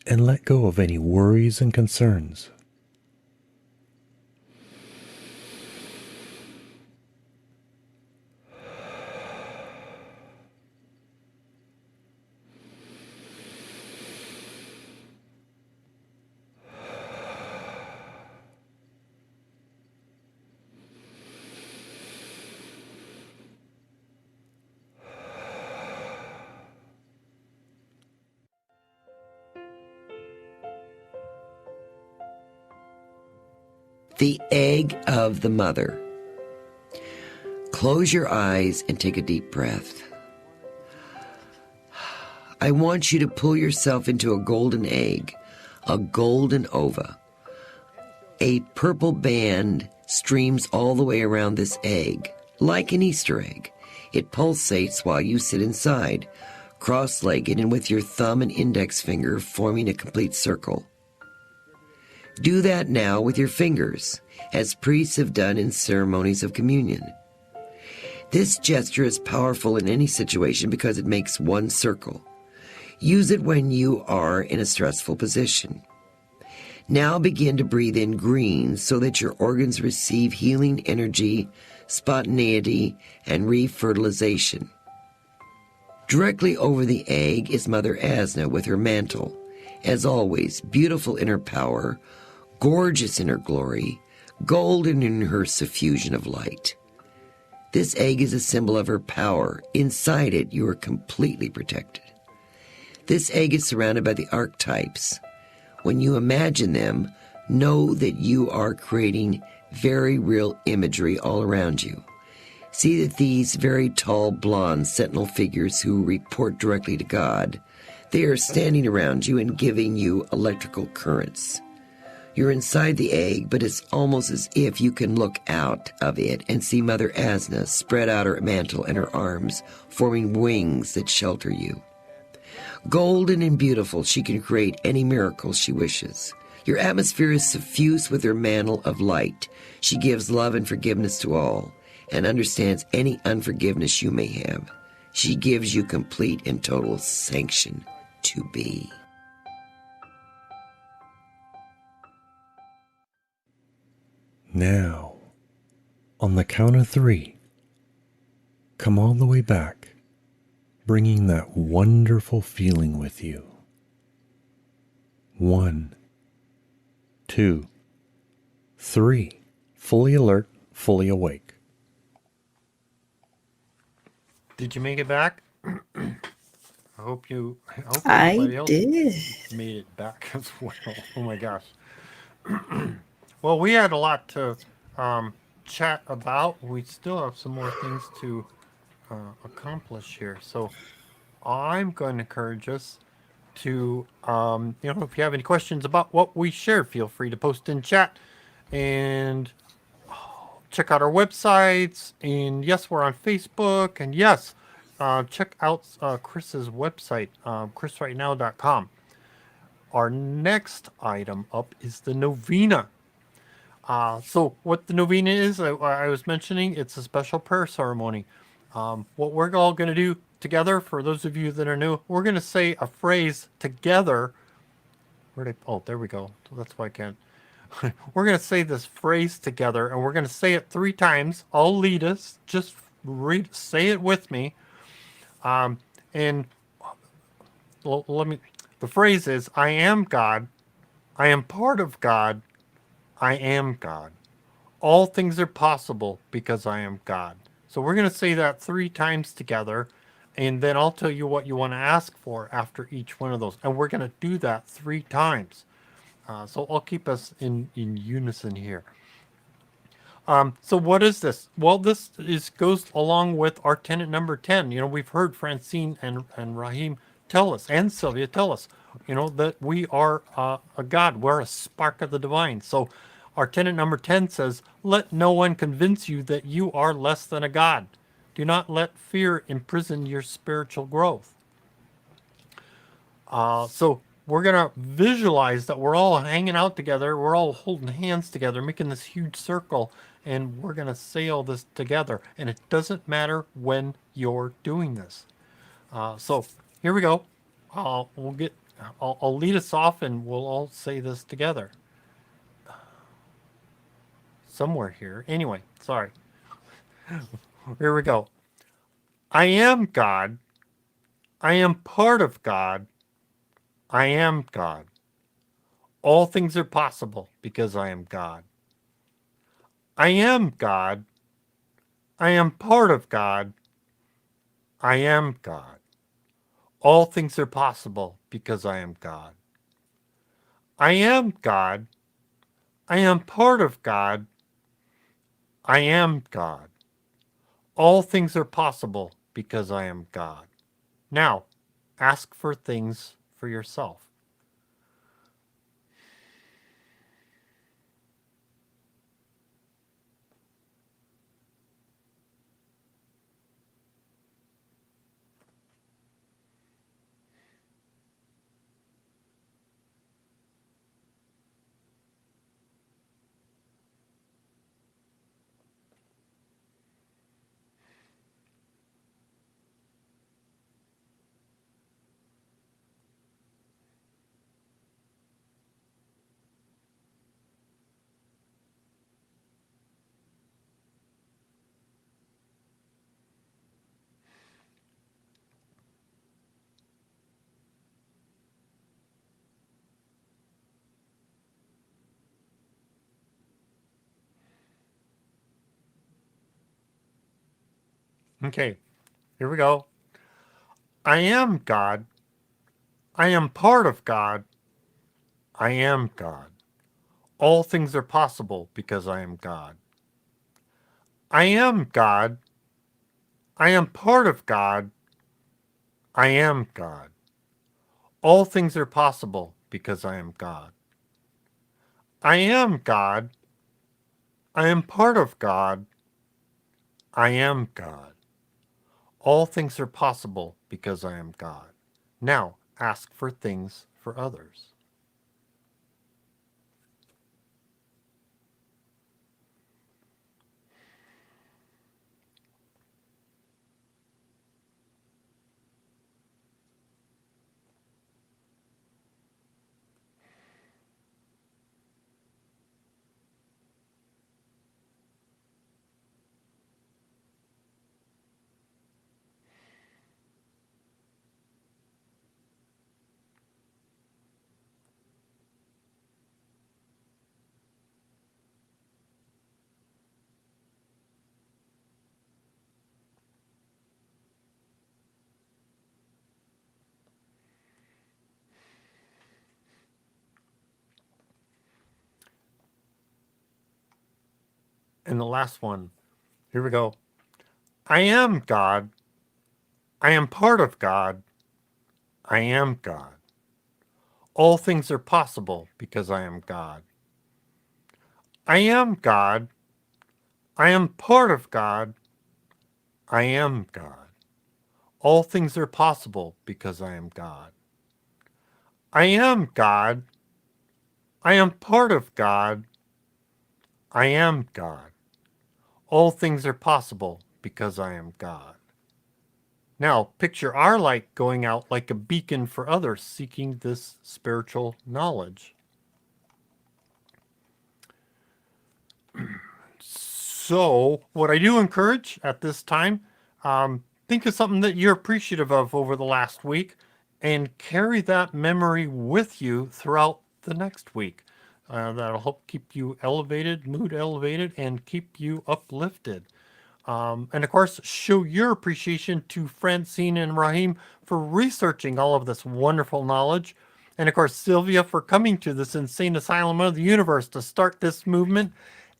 and let go of any worries and concerns. The egg of the mother. Close your eyes and take a deep breath. I want you to pull yourself into a golden egg, a golden ova. A purple band streams all the way around this egg, like an Easter egg. It pulsates while you sit inside, cross-legged and with your thumb and index finger forming a complete circle. Do that now with your fingers, as priests have done in ceremonies of communion. This gesture is powerful in any situation because it makes one circle. Use it when you are in a stressful position. Now begin to breathe in green so that your organs receive healing energy, spontaneity, and refertilization. Directly over the egg is Mother Asna with her mantle. As always, beautiful in her power, gorgeous in her glory, golden in her suffusion of light. This egg is a symbol of her power. Inside it, you are completely protected. This egg is surrounded by the archetypes. When you imagine them, know that you are creating very real imagery all around you. See that these very tall, blonde sentinel figures who report directly to God, they are standing around you and giving you electrical currents. You're inside the egg, but it's almost as if you can look out of it and see Mother Asna spread out her mantle and her arms, forming wings that shelter you. Golden and beautiful, she can create any miracle she wishes. Your atmosphere is suffused with her mantle of light. She gives love and forgiveness to all and understands any unforgiveness you may have. She gives you complete and total sanction to be. Now, on the count of 3, come all the way back, bringing that wonderful feeling with you. 1, 2, 3. Fully alert, fully awake. Did you make it back? I hope I everybody else did. made it back as well. Oh my gosh. Well, we had a lot to chat about. We still have some more things to accomplish here. So I'm going to encourage us to, if you have any questions about what we shared, feel free to post in chat and check out our websites. And yes, we're on Facebook. And yes, check out Chris's website, chrisrightnow.com. Our next item up is the novena. So what the novena is, I was mentioning, it's a special prayer ceremony. What we're all going to do together, for those of you that are new, we're going to say a phrase together. There we go. That's why I can't. We're going to say this phrase together, and we're going to say it 3 times. I'll lead us. Just say it with me. And the phrase is, I am God. I am part of God. I am God. All things are possible because I am God. So we're going to say that 3 times together, and then I'll tell you what you want to ask for after each one of those. And we're going to do that 3 times. So I'll keep us in unison here. So what is this? Well, this goes along with our tenet number 10. We've heard Francine and Rahim tell us, and Sylvia tell us, that we are a God. We're a spark of the divine. So our tenet number 10 says, let no one convince you that you are less than a God. Do not let fear imprison your spiritual growth. So we're going to visualize that we're all hanging out together. We're all holding hands together, making this huge circle, and we're going to say all this together. And it doesn't matter when you're doing this. So here we go. I'll lead us off, and we'll all say this together. Somewhere here. Anyway, sorry. Here we go. I am God. I am part of God. I am God. All things are possible because I am God. I am God. I am part of God. I am God. All things are possible because I am God. I am God. I am part of God. I am God. All things are possible because I am God. Now, ask for things for yourself. Okay, here we go. I am God. I am part of God. I am God. All things are possible because I am God. I am God. I am part of God. I am God. All things are possible because I am God. I am God. I am part of God. I am God. All things are possible because I am God. Now ask for things for others. And the last one, here we go. I am God. I am part of God. I am God. All things are possible because I am God. I am God. I am part of God. I am God. All things are possible because I am God. I am God. I am part of God. I am God. All things are possible because I am God. Now, picture our light going out like a beacon for others seeking this spiritual knowledge. So, what I do encourage at this time, think of something that you're appreciative of over the last week and carry that memory with you throughout the next week. That'll help keep you elevated, mood elevated, and keep you uplifted. And of course, show your appreciation to Francine and Raheem for researching all of this wonderful knowledge. And of course, Sylvia for coming to this insane asylum of the universe to start this movement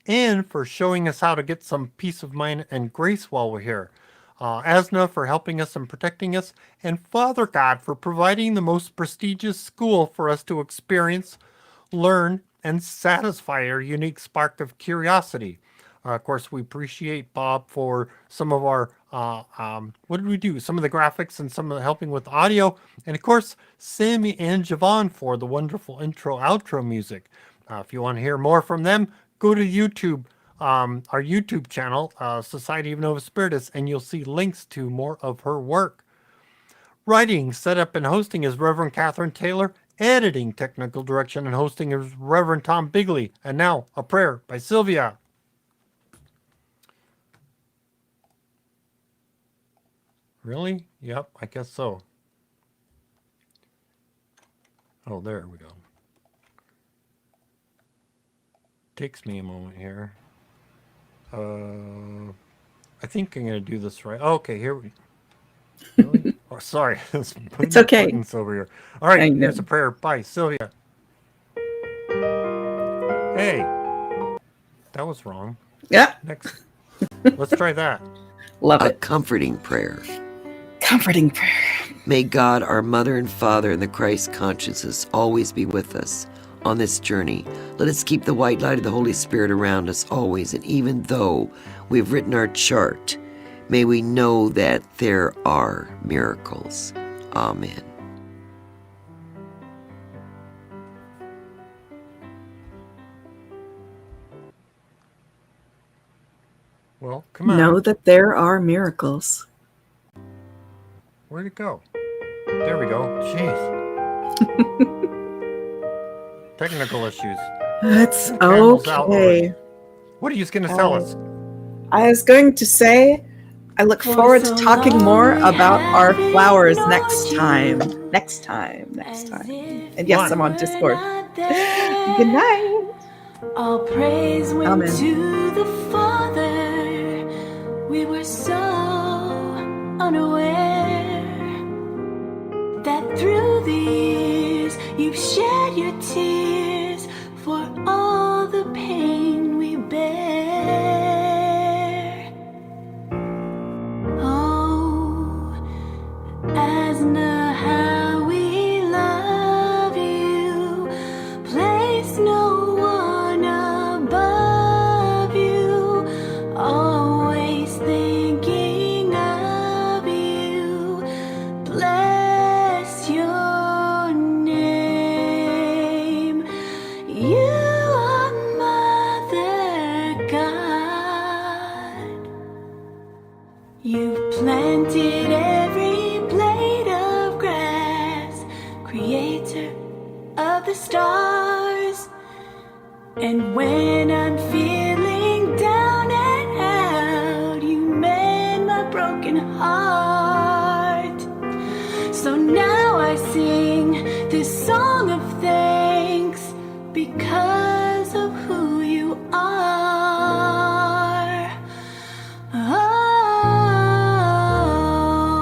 and for showing us how to get some peace of mind and grace while we're here. Asna for helping us and protecting us, and Father God for providing the most prestigious school for us to experience, learn, and satisfy our unique spark of curiosity. Of course, we appreciate Bob for some of our, what did we do? Some of the graphics and some of the helping with audio. And of course, Sammy and Javon for the wonderful intro, outro music. If you want to hear more from them, go to YouTube, our YouTube channel, Society of Novus Spiritus, and you'll see links to more of her work. Writing, setup, and hosting is Reverend Catherine Taylor. Editing, technical direction, and hosting is Reverend Tom Bigley. And now, a prayer by Sylvia. Really? Yep, I guess so. Oh, there we go. Takes me a moment here. I think I'm going to do this right. Okay, here we Really? Oh, sorry. It's okay. Buttons over here. All right, here's a prayer by Sylvia. Hey. That was wrong. Yeah. Next. Let's try that. Love A it. comforting prayer. Comforting prayer. May God, our Mother and Father, and the Christ consciousness always be with us on this journey. Let us keep the white light of the Holy Spirit around us always, and even though we've written our chart, may we know that there are miracles. Amen. Well, come on. Know that there are miracles. Where'd it go? There we go. Jeez. Technical issues. That's Camel's out already. okay. What are you going to tell us? I was going to say, I look forward to talking more about our flowers next time. Next time. And yes, I'm on Discord. Good night. All praise went Amen. to the Father. We were so unaware that through the years you've shed your tears for all the pain we bear. Oh, Asna, how we love you. Place no one above you. Always thinking of you. Bless your name. You are Mother God. You've planted every blade of grass, creator of the stars. And when I'm feeling down and out, you mend my broken heart. So now I sing this song of thanks because of who you are.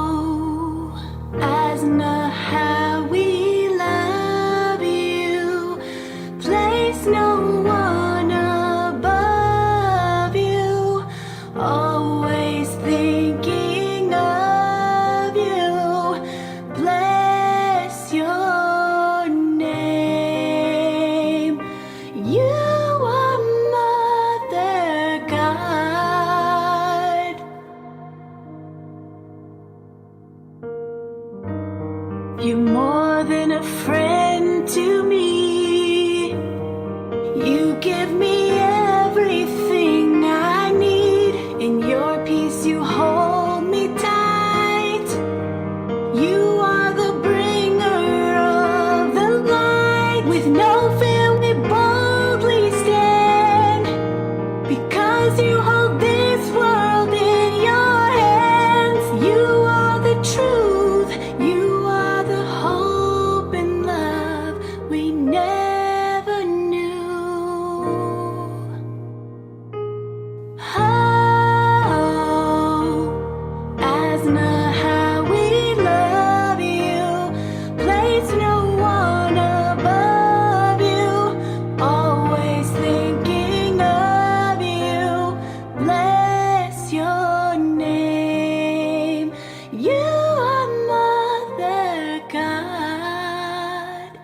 Oh, Asna, how we love you. Place no one above you. Always thinking of you. Bless your name. You are Mother God. You're more than a friend to me. You give me everything I need. In your peace you hold me tight. You are the bringer of the light. With no fear we boldly stand. Because you hold this world in your hands. You are the truth. You are the hope and love we never knew. Oh, Asna, how we love you. Place no one above you. Always thinking of you. Bless your name. You are Mother God.